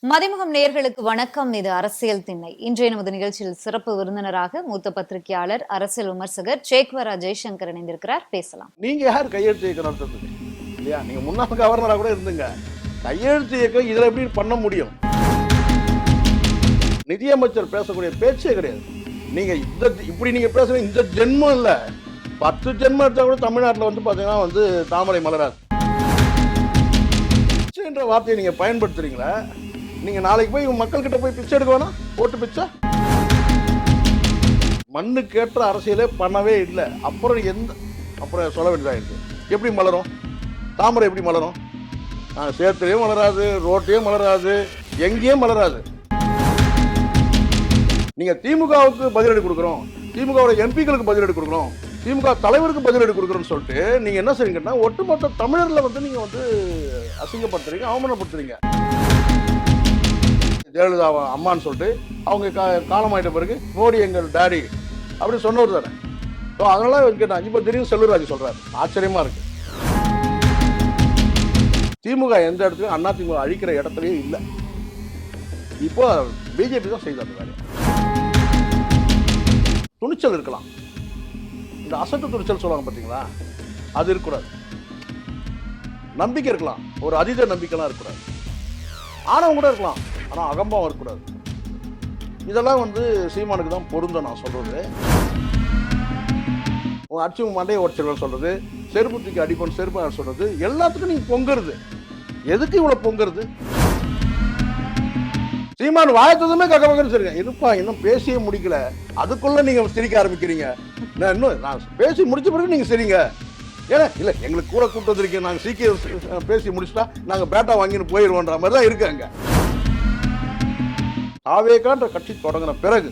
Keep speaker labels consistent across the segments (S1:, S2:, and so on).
S1: மதிமுகம் நேயர்களுக்கு வணக்கம். இது அரசியல் திண்ணை. இன்றைய நமது நிகழ்ச்சியில் சிறப்பு விருந்தினராக மூத்த பத்திரிகையாளர், அரசியல் விமர்சகர் சேக்வரா ஜெய்சங்கர் இணைந்திருக்கிறார். பேசலாம்.
S2: நீங்க யார் கையெழுத்து இயக்கம் நடத்துறதுக்கு? இல்லையா, நீங்க முன்னாள் கவர்னரா கூட இருந்துங்க. கையெழுத்து இயக்கம் இதுல எப்படி பண்ண முடியும்? நிதியமைச்சர் பேசக்கூடிய பேச்சே கிடையாது. நீங்க இப்படி நீங்க பேசுற இந்த ஜென்மம் இல்ல, 10 ஜென்மம் எடுத்தா கூட தமிழ்நாட்டில் வந்து பாத்தீங்கன்னா தாமரை மலராது என்ற வார்த்தையை நீங்க பயன்படுத்துறீங்களா? நீங்க நாளைக்கு போய் மக்கள் கிட்ட போய் பிச்சை எடுக்க வேணாம், ஓட்டு பிச்சை. மண்ணுக்கேற்ற அரசியலே பண்ணவே இல்லை. அப்புறம் சொல்ல வேண்டியதாயிருக்கு. எப்படி மலரும் தாமரை? எப்படி மலரும்? சேத்துலையும் மலராது, ரோட்டையும் மலராது, எங்கேயும் மலராது. நீங்க திமுகவுக்கு பதிலடி கொடுக்குறோம், திமுக எம்பிக்களுக்கு பதிலடி கொடுக்குறோம், திமுக தலைவருக்கு பதிலடி கொடுக்குறோன்னு சொல்லிட்டு நீங்க என்ன செய்றீங்கன்னா ஒட்டுமொத்த தமிழர்ல நீங்க அசிங்கப்படுத்துறீங்க, அவமானப்படுத்துறீங்க. ஜெயலலிதா அம்மான்னு சொல்லிட்டு அவங்க காலமாயிட்ட பிறகு மோடி எங்கள் டாடி அப்படி சொன்னவர் தானே. அதனால கேட்டாங்க. இப்போ திடீர்னு செல்வராஜ் சொல்றாரு, ஆச்சரியமா இருக்கு. திமுக எந்த இடத்துலையும் அண்ணா திமுக அழிக்கிற இடத்துலயே இல்லை. இப்போ பிஜேபி தான் செய்த அந்த வேலையை. துணிச்சல் இருக்கலாம், இந்த அசட்டு துணிச்சல் சொல்லுவாங்க பார்த்தீங்களா, அது இருக்கக்கூடாது. நம்பிக்கை இருக்கலாம், ஒரு அதீத நம்பிக்கைலாம் இருக்கக்கூடாது. ஆணவம் கூட இருக்கலாம், ஆனால் அகம்பாவம் இருக்கக்கூடாது. இதெல்லாம் சீமானுக்கு தான் பொருந்தும். நான் சொல்றது அடிச்சு மண்டையை உடச்சிருவேன் சொல்றது, செருப்பு தூக்கி அடிப்போம் செருப்பு சொல்றது, எல்லாத்துக்கும் நீங்க பொங்குறது. எதுக்கு இவ்வளவு பொங்குறது? சீமான் வாயத்ததுமே கக்கபக்கன்னு சொல்லுங்க. இருப்பா, இன்னும் பேசியே முடிக்கல, அதுக்குள்ள நீங்க சிரிக்க ஆரம்பிக்கிறீங்க. நான் பேசி முடிச்ச பிறகு நீங்க சரிங்க. ஏன்னா இல்ல, எங்களுக்கு கூட கூட்டு வந்திருக்கீங்க, நாங்க சீக்கிரம் பேசி முடிச்சுட்டா நாங்க பேட்டா வாங்கின்னு போயிடுவோன்ற மாதிரி தான் இருக்காங்க. ஆவேகான்ற கட்சி தொடங்கின பிறகு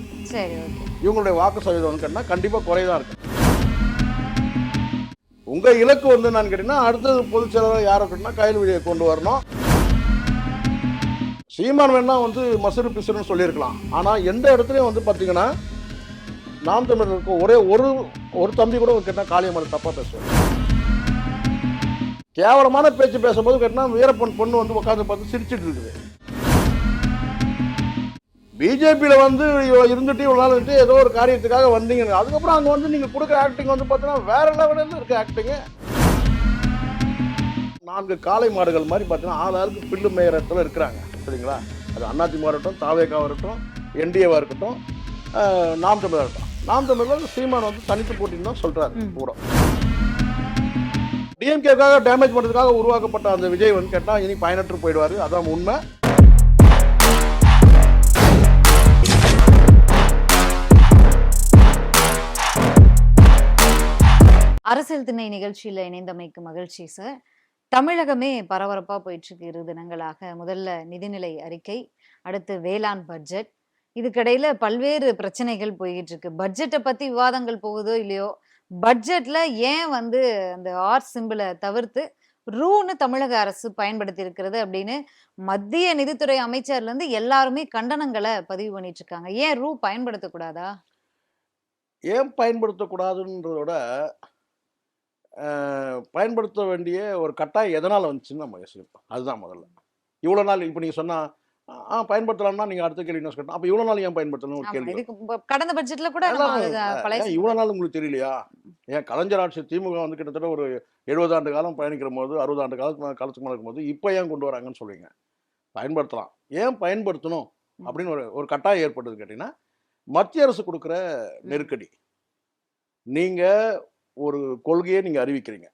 S2: இவங்களுடைய வாக்கு சதவீதம் கண்டிப்பா குறைதான் இருக்கு. உங்க இலக்கு நான் கேட்டீங்கன்னா அடுத்தது பொதுச் செயலாளர் யாரை கேட்டீங்கன்னா கையல்விழியை கொண்டு வரணும். சீமான் வேணா மசுறு பிசுறுன்னு சொல்லியிருக்கலாம். ஆனா எந்த இடத்துலயும் பாத்தீங்கன்னா நாம் தமிழருக்கு ஒரே ஒரு தம்பி கூட கேட்டா காளியம்மன் தப்பா பேசுவாங்க. கேவலமான பேச்சு பேசும்போது கேட்டா வீரப்பன் பொண்ணு உட்காந்து பார்த்து சிரிச்சிட்டு இருக்குது. பிஜேபியில இருந்துட்டு இவ்வளவு நாள் ஏதோ ஒரு காரியத்துக்காக வந்தீங்க. அதுக்கப்புறம் அங்க நீங்க கொடுக்குற ஆக்டிங் பாத்தீங்கன்னா வேற லெவலில் இருக்கு ஆக்டிங். 4 காளை மாடுகள் மாதிரி பாத்தீங்கன்னா ஆளாளுக்கு பில்லு மேயற இடத்துல இருக்கிறாங்க. சரிங்களா? அது அதிமுக இருக்கட்டும், தாவேகா இருக்கட்டும், என்டிஏவா இருக்கட்டும், நாம் தமிழர் இருக்கட்டும். நாம் தமிழர் சீமான் தனித்து போட்டின்னு தான் சொல்றாரு. கூட டிஎம்கேக்காக டேமேஜ் பண்றதுக்காக உருவாக்கப்பட்ட அந்த விஜய் கேட்டா இனி பயனற்று போயிடுவாரு. அதான் உண்மை.
S1: அரசியல் திண்ணை நிகழ்ச்சியில இணைந்தமைக்கு மகிழ்ச்சி சார். தமிழகமே பரபரப்பா போயிட்டு இருக்கு 2 தினங்களாக. முதல்ல நிதிநிலை அறிக்கை, அடுத்து வேளாண் பட்ஜெட். இதுக்கிடையில பல்வேறு பிரச்சனைகள் போய்கிட்டு இருக்கு. பட்ஜெட்டை பத்தி விவாதங்கள் போகுதோ இல்லையோ, பட்ஜெட்ல ஏன் அந்த ஆர் சிம்பிளை தவிர்த்து ரூன்னு தமிழக அரசு பயன்படுத்தி இருக்கிறது அப்படின்னு மத்திய நிதித்துறை அமைச்சர்ல இருந்து எல்லாருமே கண்டனங்களை பதிவு பண்ணிட்டு இருக்காங்க. ஏன் ரூ பயன்படுத்தக்கூடாதா?
S2: ஏன் பயன்படுத்தக்கூடாதுன்றதோட பயன்படுத்த வேண்டிய ஒரு கட்டாயம் எதனால் வந்துச்சுன்னு நம்ம யோசிப்போம். அதுதான் முதல்ல. இவ்வளோ நாள் இப்போ நீங்கள் சொன்னால் பயன்படுத்தலாம்னா நீங்கள் அடுத்த கேள்வி என்ன கேட்டோம், அப்போ இவ்வளோ நாள் ஏன் பயன்படுத்தணும் ஒரு கேள்வி.
S1: கடந்த பட்ஜெட்ல கூட
S2: இவ்வளோ நாள் உங்களுக்கு தெரியலையா? ஏன் கலைஞர் ஆட்சி திமுக கிட்டத்தட்ட ஒரு 70 ஆண்டு காலம் பயணிக்கிற போது, 60 ஆண்டு காலத்துக்கு மேலே இருக்கும்போது இப்போ ஏன் கொண்டு வராங்கன்னு சொல்லுவீங்க. பயன்படுத்தலாம். ஏன் பயன்படுத்தணும் அப்படின்னு ஒரு கட்டாயம் ஏற்பட்டது கேட்டிங்கன்னா, மத்திய அரசு கொடுக்குற நெருக்கடி. நீங்கள் ஒரு கொள்கையை நீங்கள் அறிவிக்கிறீங்க,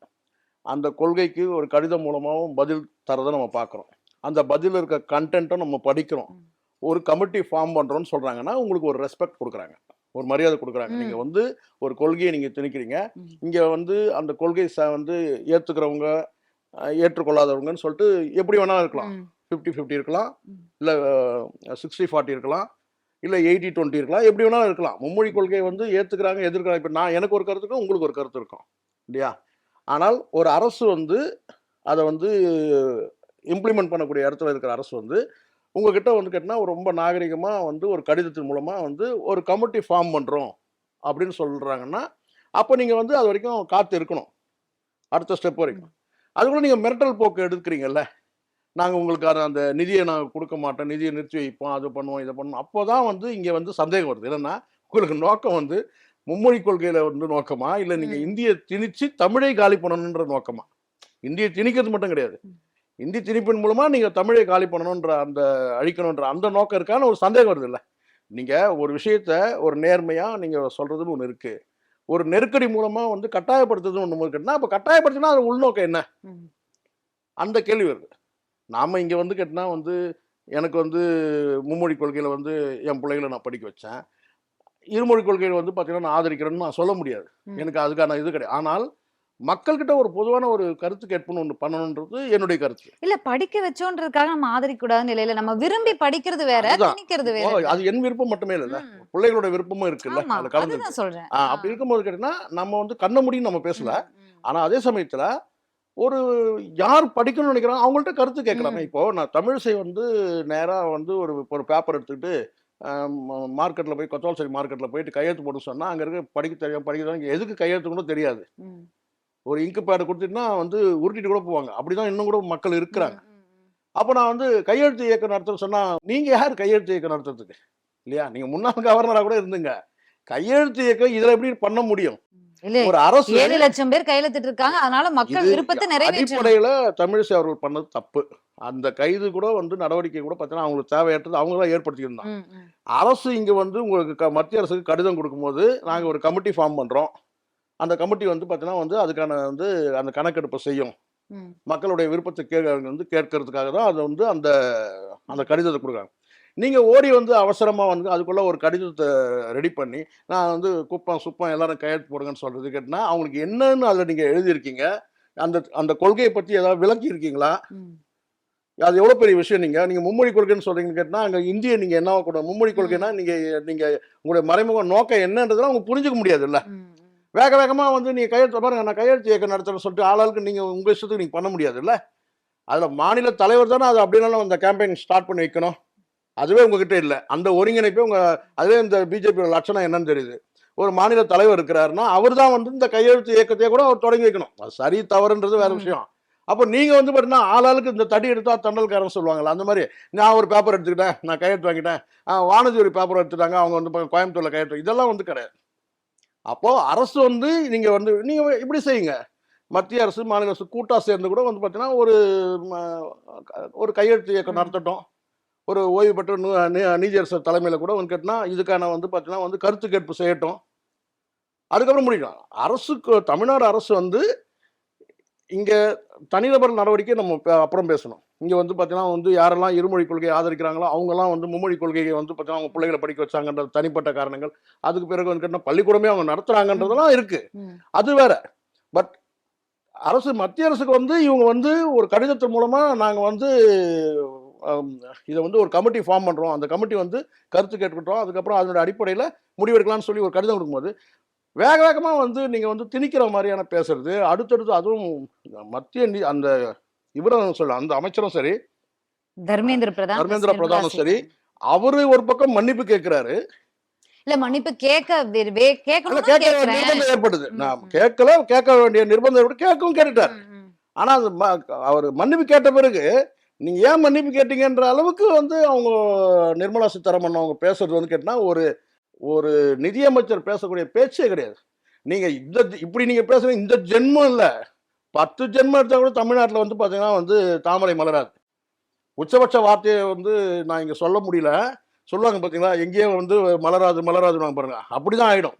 S2: அந்த கொள்கைக்கு ஒரு கடிதம் மூலமாகவும் பதில் தரதை நம்ம பார்க்குறோம். அந்த பதில் இருக்க கண்டென்ட்டும் நம்ம படிக்கிறோம். ஒரு கமிட்டி ஃபார்ம் பண்ணுறோன்னு சொல்கிறாங்கன்னா உங்களுக்கு ஒரு ரெஸ்பெக்ட் கொடுக்குறாங்க, ஒரு மரியாதை கொடுக்குறாங்க. நீங்கள் ஒரு கொள்கையை நீங்கள் திணிக்கிறீங்க. இங்கே அந்த கொள்கை ஏற்றுக்கிறவங்க ஏற்றுக்கொள்ளாதவங்கன்னு சொல்லிட்டு எப்படி வேணாலும் இருக்கலாம். 50-50 இருக்கலாம், இல்லை 60-40 இருக்கலாம், இல்லை 80-20 இருக்கலாம், எப்படி வேணாலும் இருக்கலாம். மும்மொழி கொள்கையை ஏற்றுக்கிறாங்க, எதிர்க்கிறாங்க. இப்போ எனக்கு ஒரு கருத்து இருக்கும், உங்களுக்கு ஒரு கருத்து இருக்கும் இல்லையா? ஆனால் ஒரு அரசு அதை இம்ப்ளிமெண்ட் பண்ணக்கூடிய இடத்துல இருக்கிற அரசு உங்ககிட்ட கேட்டால் ரொம்ப நாகரிகமாக ஒரு கடிதத்தின் மூலமாக ஒரு கமிட்டி ஃபார்ம் பண்ணுறோம் அப்படின்னு சொல்கிறாங்கன்னா, அப்போ நீங்கள் அது வரைக்கும் காத்து இருக்கணும், அடுத்த ஸ்டெப் வரைக்கும். அதுக்குள்ள நீங்கள் மிரட்டல் போக்கு எடுக்கிறீங்கல்ல. நாங்க உங்களுக்கு அந்த நிதியை நான் கொடுக்க மாட்டோம், நிதியை நிறுத்தி வைப்போம், அது பண்ணுவோம், இதை பண்ணுவோம். அப்போதான் வந்து இங்க வந்து சந்தேகம் வருது. என்னன்னா, உங்களுக்கு நோக்கம் வந்து மும்மொழி கொள்கையில வந்து நோக்கமா, இல்ல நீங்க
S1: ம்.
S2: இந்திய திணிச்சு தமிழை காலி பண்ணணுன்ற நோக்கமா? இந்திய திணிக்கிறது மட்டும் கிடையாது.
S1: ம்.
S2: இந்தி திணிப்பின் மூலமா நீங்க தமிழை காலி பண்ணணுன்ற அந்த அழிக்கணுன்ற அந்த நோக்கம் இருக்கான்னு ஒரு சந்தேகம் வருதுல்ல. நீங்க ஒரு விஷயத்த ஒரு நேர்மையா நீங்க சொல்றதுன்னு ஒண்ணு இருக்கு. ஒரு நெருக்கடி மூலமா வந்து கட்டாயப்படுத்துறதுன்னு ஒண்ணு இருக்குன்னா, அப்ப கட்டாயப்படுத்தினா அது உள்நோக்கம் என்ன?
S1: ம்.
S2: அந்த கேள்வி வருது. நாம இங்க வந்து கேட்டனா வந்து எனக்கு வந்து மும்மொழி கொள்கையில வந்து என் பிள்ளைகள நான் படிக்க வச்சேன். இருமொழி கொள்கையில வந்து பார்த்தீங்கன்னா, நான் ஆதரிக்கிறேன்னு நான் சொல்ல முடியாது.
S1: ம்.
S2: எனக்கு அதுக்கான இது கிடையாது. ஆனால் மக்கள்கிட்ட ஒரு பொதுவான ஒரு கருத்து கேட்புன்னு ஒண்ணு பண்ணணுன்றது என்னுடைய கருத்து.
S1: இல்ல படிக்க வச்சோன்றதுக்காக நம்ம ஆதரிக்க கூடாதுன்னு இல்ல. நம்ம விரும்பி படிக்கிறது வேற,
S2: அதுதான்.
S1: திணிக்கிறது
S2: இப்போ
S1: வேறல்ல.
S2: அது என் விருப்பம் மட்டுமே இல்லல்ல.
S1: ம்.
S2: பிள்ளைகளோட விருப்பமும் இருக்குல்ல.
S1: ஆமா.
S2: அதுல கலந்துருக்கு.
S1: அதுதான் சொல்றேன். ஆ.
S2: அப்படி இருக்கும்போது கேட்டீங்கன்னா, நம்ம வந்து கண்ண மூடின்னு நம்ம பேசல.
S1: ம். ம்.
S2: ஆனா அதே சமயத்துல ஒரு யார் படிக்கணும்னு நினைக்கிறாங்க அவங்கள்ட்ட கருத்து கேட்கலாமே.
S1: ம்.
S2: இப்போ நான் தமிழிசை வந்து நேரா வந்து ஒரு ஒரு பேப்பர் எடுத்துக்கிட்டு மார்க்கெட்ல போய் கொத்தவால்சேரி மார்க்கெட்ல போயிட்டு கையெழுத்து போட சொன்னா, அங்க இருக்க படிக்க தெரியும், படிக்க தெரியும் எதுக்கு கையெழுத்து கூட தெரியாது.
S1: ம்.
S2: ஒரு இங்க் பேட் குடுத்துட்டுனா வந்து உருட்டிட்டு கூட போவாங்க. அப்படிதான் இன்னும் கூட மக்கள்
S1: ம்.
S2: இருக்கிறாங்க.
S1: ம்.
S2: அப்ப நான் வந்து கையெழுத்து இயக்கம் நடத்துறேன்னு சொன்னா, நீங்க யார் கையெழுத்து இயக்கம் நடத்துறதுக்கு? இல்லையா? நீங்க முன்னாள் கவர்னரா கூட இருந்துங்க. கையெழுத்து இயக்கம் இதுல எப்படி பண்ண முடியும்?
S1: இல்ல
S2: ஒரு அரசு
S1: 7,00,000 பேர் கையெழுத்திட்டு இருக்காங்க. அதனால மக்கள்
S2: இது
S1: விருப்பத்த நிறைவேற்றணும்.
S2: அடிப்படையில தமிழிசை அவர்கள் பண்ணது தப்பு. அந்த கைது கூட வந்து நடவடிக்கை கூட பார்த்தீங்கன்னா, அவங்களுக்கு தேவையற்றது அவங்க தான் ஏற்படுத்தியிருந்தாங்க.
S1: ம். ம்.
S2: அரசு இங்க வந்து உங்களுக்கு மத்திய அரசுக்கு கடிதம் குடுக்கும்போது, நாங்க
S1: ம்.
S2: ஒரு கமிட்டி ஃபார்ம் பண்றோம். அந்த கமிட்டி வந்து பார்த்தீங்கன்னா வந்து அதுக்கான வந்து அந்த கணக்கெடுப்ப செய்யும்.
S1: ம்.
S2: மக்களுடைய விருப்பத்த வந்து கேட்கறதுக்காக தான் அது வந்து அந்த அந்த
S1: ம்.
S2: கடிதத்த குடுக்குறாங்க. நீங்க ஓடி வந்து அவசரமா வந்து அதுக்குள்ள ஒரு கடிதத்த ரெடி பண்ணி, நான் வந்து குப்பம், சுப்பம் எல்லாரும் கையெழுத்து போடுங்கன்னு சொல்றது கேட்டனா, அவங்களுக்கு என்னன்னு அதுல நீங்க எழுதியிருக்கீங்க? அந்த அந்த கொள்கைய பத்தி ஏதாவது விளக்கி இருக்கீங்களா?
S1: ம்.
S2: அது எவ்வளோ பெரிய விஷயம் நீங்க. நீங்க மும்மொழி கொள்கைன்னு சொல்றீங்கன்னு கேட்டா, அங்க இந்திய நீங்க என்னவா கூட மும்மொழி கொள்கைன்னா,
S1: ம்.
S2: நீங்க நீங்க உங்களுடைய மறைமுக நோக்கம் என்னன்றதெல்லாம் அவங்க புரிஞ்சுக்க முடியாதுல்ல.
S1: ம்.
S2: வேக வேகமா வந்து நீங்க கையெழுத்த பாருங்க நான் கையெழுத்து இயக்கம் நடத்துறேன்னு சொல்லிட்டு ஆளாளுக்கு நீங்க உங்க இஷ்டத்துக்கு நீங்க பண்ண முடியாதுல்ல. அதுல மாநில தலைவர் தானே அது அப்படினாலும் அந்த கேம்பெயின் ஸ்டார்ட் பண்ணி வைக்கணும். அதுவே உங்ககிட்ட இல்ல. அந்த ஒருங்கிணைப்பே அதுவே இந்த பிஜேபியோட லட்சணம் என்னன்னு தெரியுது. ஒரு மாநில தலைவர் இருக்கிறாருன்னா, அவர் தான் வந்து இந்த கையெழுத்து இயக்கத்தையே கூட அவர் தொடங்கி வைக்கணும். அது சரி, தவறுன்றது வேற
S1: ம்.
S2: விஷயம். அப்ப நீங்க வந்து பார்த்தீங்கன்னா, ஆளாளுக்கு இந்த தடி எடுத்தா தண்டல்காரன்னு சொல்லுவாங்கல்ல. அந்த மாரி நான் ஒரு பேப்பர் எடுத்துக்கிட்டேன். நான் கையெழுத்து வாங்கிட்டேன். வானதி ஒரு பேப்பர் எடுத்துட்டாங்க. அவங்க வந்து கோயம்புத்தூர்ல கையெழுத்து இதெல்லாம் வந்து கிடையாது. அப்போ அரசு வந்து நீங்க இப்படி செய்யுங்க. மத்திய அரசு, மாநில அரசு கூட்டா சேர்ந்து கூட வந்து பார்த்தீங்கன்னா, ம ஒரு கையெழுத்து இயக்கம்
S1: ம்.
S2: நடத்தட்டும். ஒரு ஓய்வு பெற்ற நீதியரசர் தலைமையில கூட வந்து கேட்டனா, இதுக்கான வந்து பார்த்தீங்கன்னா வந்து கருத்து கேட்பு செய்யட்டும். அதுக்கப்புறம் முடிக்கலாம். தமிழ்நாடு அரசு வந்து இங்க தனிநபர் நடவடிக்கை நம்ம அப்புறம் பேசணும். இங்க வந்து பார்த்தீங்கன்னா வந்து யாரெல்லாம் இருமொழி கொள்கையை ஆதரிக்கிறாங்களோ, அவங்கலாம் வந்து மும்மொழி கொள்கையை வந்து பார்த்தீங்கன்னா, அவங்க பிள்ளைகள படிக்க வச்சாங்கன்ற தனிப்பட்ட காரணங்கள். அதுக்கு பிறகு வந்து கேட்டா பள்ளிக்கூடமே அவங்க
S1: ம்.
S2: நடத்துறாங்கன்றதெல்லாம் இருக்கு.
S1: ம்.
S2: அது வேற. பட் மத்திய அரசுக்கு வந்து இவங்க வந்து ஒரு கடிதத்தின் மூலமா நாங்க வந்து அம் இத வந்து ஒரு கமிட்டி ஃபார்ம் பண்றோம். அந்த கமிட்டி வந்து கருத்து கேட்கட்டும். அதுக்கப்புறம் அதனுடைய அடிப்படையில முடிவெடுக்கலாம்னு சொல்லி ஒரு கடிதம் குடுக்கும்போது, வேக வேகமா வந்து நீங்க வந்து திணிக்கிற மாரியான பேசுறது, அடுத்தடுத்து அதுவும் மத்திய அந்த இவரும் அந்த அமைச்சரும் சரி,
S1: தர்மேந்திர பிரதான் பிளஸ்
S2: தர்மேந்திர
S1: நிர்மலா
S2: பிரதானும் சரி,
S1: சீதாராமன்.
S2: அவரு ஒரு பக்கம் மன்னிப்பு கேட்கிறாரு.
S1: இல்ல மன்னிப்பு கேட்க
S2: ஆனா
S1: கேட்கணும்னு
S2: கேட்க வேண்டிய
S1: கேட்கிறேன்.
S2: நிர்பந்தம் ஏற்படுது.
S1: ம்.
S2: நான்
S1: ம்.
S2: கேட்க வேண்டிய நிர்பந்தம் ஏற்பட்டு கேட்கவும் கேட்டுட்டாரு.
S1: ம். ம்.
S2: ஆனா அது அவரு மன்னிப்பு கேட்ட பிறகு, நீங்க ஏன் மன்னிப்பு கேட்டீங்கன்ற அளவுக்கு வந்து அவங்க நிர்மலா சீதாராமன் அவங்க பேசுறது வந்து கேட்டீங்கன்னா, ஒரு ஒரு நிதியமைச்சர் பேசக்கூடிய பேச்சே கிடையாது. நீங்க இப்படி நீங்க பேசுறீங்க இந்த ஜென்மம் இல்ல. 10 ஜென்மம் எடுத்தா கூட தமிழ்நாட்டுல வந்து பார்த்தீங்கன்னா வந்து தாமரை மலராது. உச்சபட்ச வார்த்தைய வந்து நான் இங்க சொல்ல முடியல. சொல்லுவாங்க பார்த்தீங்களா, எங்கேயோ வந்து மலராது மலராதுன்னுவாங்க பாருங்க. அப்படிதான் ஆயிடும்.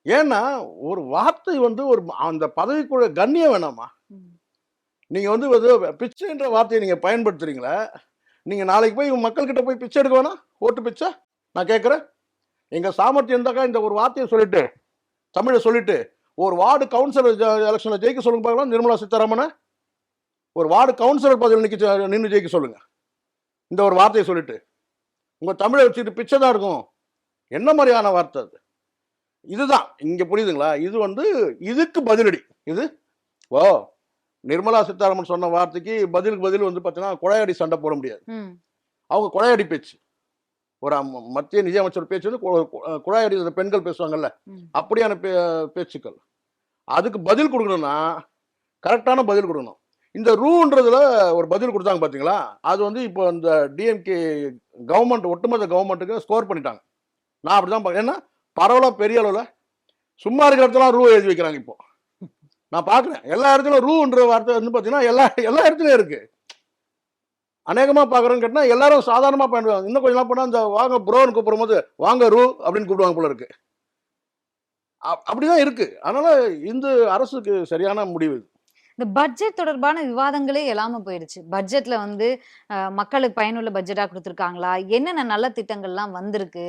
S2: ஏன்னா, ஒரு வார்த்தை வந்து அந்த பதவிக்குள்ள கண்ணியம் வேணாமா?
S1: ம்.
S2: நீங்க வந்து பிச்சைன்ற வார்த்தைய நீங்க பயன்படுத்துறீங்களே, நீங்க நாளைக்கு போய் மக்கள் கிட்ட போய் பிச்சை எடுக்க வேணாம்? ஓட்டு பிச்சை? நான் கேட்கிறேன். எங்க சாமர்த்தியம் இருந்தாக்கா இந்த ஒரு வார்த்தைய சொல்லிட்டு, தமிழ சொல்லிட்டு, ஒரு வார்டு கவுன்சிலர் எலக்ஷன்ல ஜெயிக்க சொல்லுங்க பார்க்கலாம் நிர்மலா சீதாராமன. ஒரு வார்டு கவுன்சிலர் பதவியில நின்னு ஜெயிக்க சொல்லுங்க. இந்த ஒரு வார்த்தைய சொல்லிட்டு. உங்க தமிழ வச்சுட்டு பிச்சை தான் இருக்கும். என்ன மாரியான வார்த்தை அது? இதுதான். இங்க புரியுதுங்களா? இது வந்து இதுக்கு பதிலடி. இது ஓ! நிர்மலா சீதாராமன் சொன்ன வார்த்தைக்கு பதிலுக்கு பதில் வந்து பார்த்தீங்கன்னா, கொலையாடி சண்டை போட முடியாது.
S1: ம்.
S2: அவங்க கொலையாடி பேச்சு. ஒரு மத்திய நிதியமைச்சர் பேச்சு வந்து குழாயடி இந்த பெண்கள் பேசுவாங்கல்ல,
S1: ம்.
S2: அப்படியான பேச்சுக்கள். அதுக்கு பதில் குடுக்கணும்னா, கரெக்ட்டான பதில் குடுக்கணும். இந்த ரூன்றதுல ஒரு பதில் கொடுத்தாங்க பாத்தீங்களா, அது வந்து இப்போ இந்த டிஎம்கே கவர்மெண்ட் ஒட்டுமொத்த கவர்மெண்ட்டுக்கு ஸ்கோர் பண்ணிட்டாங்க. நான் அப்படிதான் ஏன்னா பரவலா பெரிய அளவுல சும்மா இருக்கிற இடத்துல ரூ எழுதி வைக்கிறாங்க. இப்போ நான் பாக்குறேன் எல்லா இடத்துலயும் ரூன்ற வார்த்தை வந்து பாத்தீங்கன்னா எல்லா எல்லா இடத்துலயும் இருக்கு. அநேகமா பாக்குறோன்னு கேட்டா எல்லாரும் சாதாரணமா பயன்படுவாங்க. இன்னும் கொஞ்சம் போனா இந்த வாங்க ப்ரோன்னு கூப்பிடும் போது வாங்க ரூ அப்படின்னு கூப்பிடுவாங்க போல இருக்கு. அப்படிதான் இருக்கு. அதனால இந்த அரசுக்கு சரியான முடிவு இது.
S1: இந்த பட்ஜெட் தொடர்பான விவாதங்களே இல்லாம போயிடுச்சு. பட்ஜெட்ல வந்து மக்களுக்கு பயனுள்ள பட்ஜெட்டா குடுத்துருக்காங்களா? என்னென்ன நல்ல திட்டங்கள்லாம் வந்திருக்கு?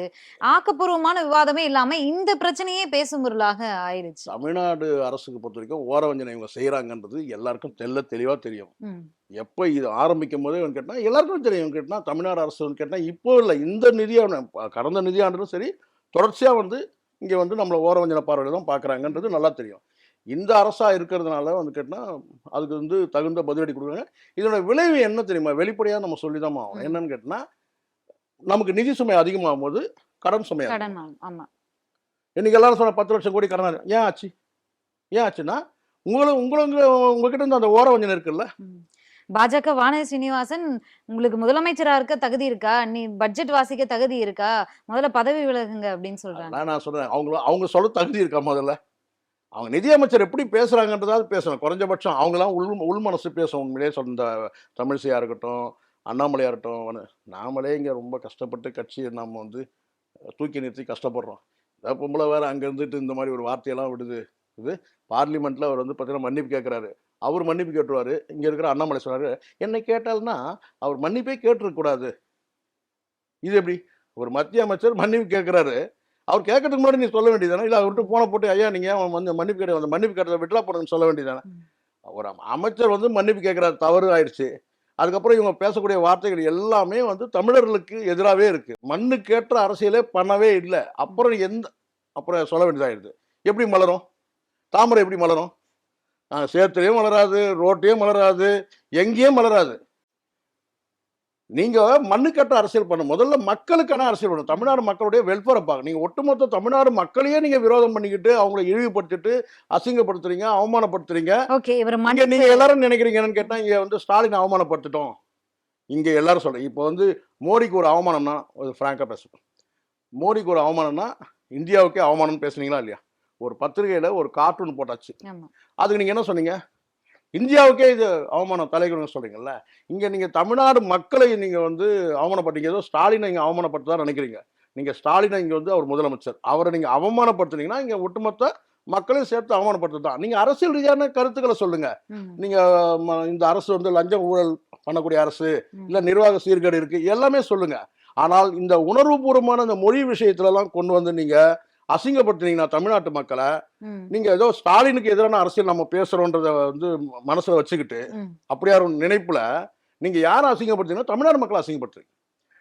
S1: ஆக்கப்பூர்வமான விவாதமே இல்லாம இந்த பிரச்சனையே பேசும் பொருளாக ஆயிருச்சு.
S2: தமிழ்நாடு அரசுக்கு பொறுத்த வரைக்கும் ஓரவஞ்சனை இவங்க செய்யறாங்கன்றது எல்லாருக்கும் தெளிவா தெரியும்.
S1: ம்.
S2: எப்ப இது ஆரம்பிக்கும் போதே கேட்டா எல்லாருக்கும் தெரியும். கேட்டா தமிழ்நாடு அரசு கேட்டா இப்போ இல்ல, இந்த நிதியாண்டு கடந்த நிதியாண்டும் சரி தொடர்ச்சியா வந்து இங்க வந்து நம்மள ஓரவஞ்சன பார்வையில தான் பாக்குறாங்கன்றது நல்லா தெரியும். இந்த அரசா இருக்கிறதுனால வந்து கேட்டா அதுக்கு வந்து தகுந்த பதிலடி கொடுக்குறாங்க. இதோட விளைவு என்ன தெரியுமா? வெளிப்படையா நம்ம சொல்லிதான் ஆகணும்.
S1: ம்.
S2: என்னன்னு கேட்டா நமக்கு நிதி சுமை அதிகமாகும் போது கடன் சுமை அதிகம்.
S1: கடன் வாங்க. ஆமா.
S2: இன்னைக்கு எல்லாரும் சொன்ன 10 லட்சம் கோடி கடன் ஏன் ஆச்சு? ஏன் ஆச்சுன்னா உங்ககிட்ட இருந்து அந்த ஓரவஞ்சனை இருக்குல்ல.
S1: ம். பாஜக வானதி சீனிவாசன் உங்களுக்கு முதலமைச்சரா இருக்க தகுதி இருக்கா? நீ பட்ஜெட் வாசிக்க தகுதி இருக்கா? முதல்ல பதவி விலகுங்க அப்படின்னு சொல்றாங்க.
S2: நான் சொல்றேன் அவங்க சொல்ல தகுதி இருக்கா முதல்ல? அவங்க நிதியமைச்சர் எப்படி பேசுறாங்கன்றதாவது பேசணும். குறைஞ்சபட்சம் அவங்களாம் உள் மனசு பேசணும். உண்மையிலேயே இந்த தமிழிசையா இருக்கட்டும், அண்ணாமலையா இருக்கட்டும், நாமளே இங்க ரொம்ப கஷ்டப்பட்டு கட்சியை நம்ம வந்து தூக்கி நிறுத்தி கஷ்டப்படுறோம். இந்த பொம்பளை வேற அங்க இருந்துட்டு இந்த மாதிரி ஒரு வார்த்தையெல்லாம் விடுது. இது பார்லிமெண்ட்ல அவர் வந்து பார்த்தீங்கன்னா மன்னிப்பு கேட்கிறாரு. அவர் மன்னிப்பு கேட்டுருவாரு. இங்க இருக்கிற அண்ணாமலை சொல்றாரு, என்னை கேட்டால்னா அவர் மன்னிப்பே கேட்டிருக்க கூடாது. இது எப்படி? ஒரு மத்திய அமைச்சர் மன்னிப்பு கேட்கிறாரு. அவர் கேட்கறதுக்கு முன்னாடி நீ சொல்ல வேண்டியதானே? இல்ல அவர்கிட்ட போன போட்டு ஐயா நீங்க வந்து மன்னிப்பு கேட்டு அந்த மன்னிப்பு கேட்டதை விட்ரா போடுங்கன்னு சொல்ல வேண்டியதானே?
S1: ம்.
S2: ஒரு அமைச்சர் வந்து மன்னிப்பு கேட்கிறார், தவறு ஆயிடுச்சு. அதுக்கப்புறம் இவங்க பேசக்கூடிய வார்த்தைகள் எல்லாமே வந்து தமிழர்களுக்கு எதிராகவே இருக்கு. மண்ணுக்கேற்ற அரசியலே பண்ணவே இல்லை. அப்புறம் சொல்ல வேண்டியதாயிடுது. எப்படி மலரும்? தாமரை எப்படி மலரும்? சேத்துலயும் மலராது, ரோட்டையும் மலராது, எங்கேயும் மலராது. நீங்க மண்ணுக்கேற்ற அரசியல் பண்ண முதல்ல மக்களுக்கான அரசியல் பண்ணணும். தமிழ்நாடு மக்களுடைய வெல்ஃபேரை பார்க்க. நீங்க ஒட்டுமொத்த தமிழ்நாடு மக்களையே நீங்க விரோதம் பண்ணிக்கிட்டு அவங்களை இழிவுபடுத்திட்டு அசிங்கப்படுத்துறீங்க, அவமானப்படுத்துறீங்க.
S1: ஓகே. இவர்
S2: நீங்க எல்லாரும் நினைக்கிறீங்க என்னன்னு கேட்டா இங்க வந்து ஸ்டாலின் அவமானப்படுத்திட்டோம். இங்க எல்லாரும் சொல்றேன். இப்போ வந்து மோடிக்கு ஒரு அவமானம்னா பிராங்கா பேசுறேன். மோடிக்கு ஒரு அவமானம்னா இந்தியாவுக்கே அவமானம் பேசுனீங்களா இல்லையா? ஒரு பத்திரிகையில ஒரு கார்ட்டூன் போட்டாச்சு. அதுக்கு நீங்க என்ன சொன்னீங்க? இந்தியாவுக்கே இது அவமானம் தலைகுறன்னு சொல்றீங்கல்ல. இங்க நீங்க தமிழ்நாடு மக்களை நீங்க வந்து அவமானப்பட்டீங்க. ஏதோ ஸ்டாலினை இங்க அவமானப்படுத்ததான் நினைக்கிறீங்க. நீங்க ஸ்டாலினை இங்க வந்து அவர் முதலமைச்சர். அவரை நீங்க அவமானப்படுத்துனீங்கன்னா இங்க ஒட்டுமொத்த மக்களையும் சேர்த்து அவமானப்படுத்துதான். நீங்க அரசியல் ரீதியான கருத்துக்களை சொல்லுங்க. நீங்க இந்த அரசு வந்து லஞ்சம் ஊழல் பண்ணக்கூடிய அரசு, இல்ல நிர்வாக சீர்கேடு இருக்கு, எல்லாமே சொல்லுங்க. ஆனால் இந்த உணர்வுபூர்வமான இந்த மொழி விஷயத்துல எல்லாம் கொண்டு வந்து நீங்க அசிங்கப்படுத்துனீங்கன்னா தமிழ்நாட்டு மக்களை, நீங்க ஏதோ ஸ்டாலினுக்கு எதிரான அரசியல் நம்ம பேசுறோன்றத வந்து மனசுல வச்சுக்கிட்டு அப்படியா ஒரு நினைப்புல நீங்க யாரை அசிங்கப்படுத்தீங்கன்னா தமிழ்நாடு மக்களை அசிங்கப்படுத்துறீங்க.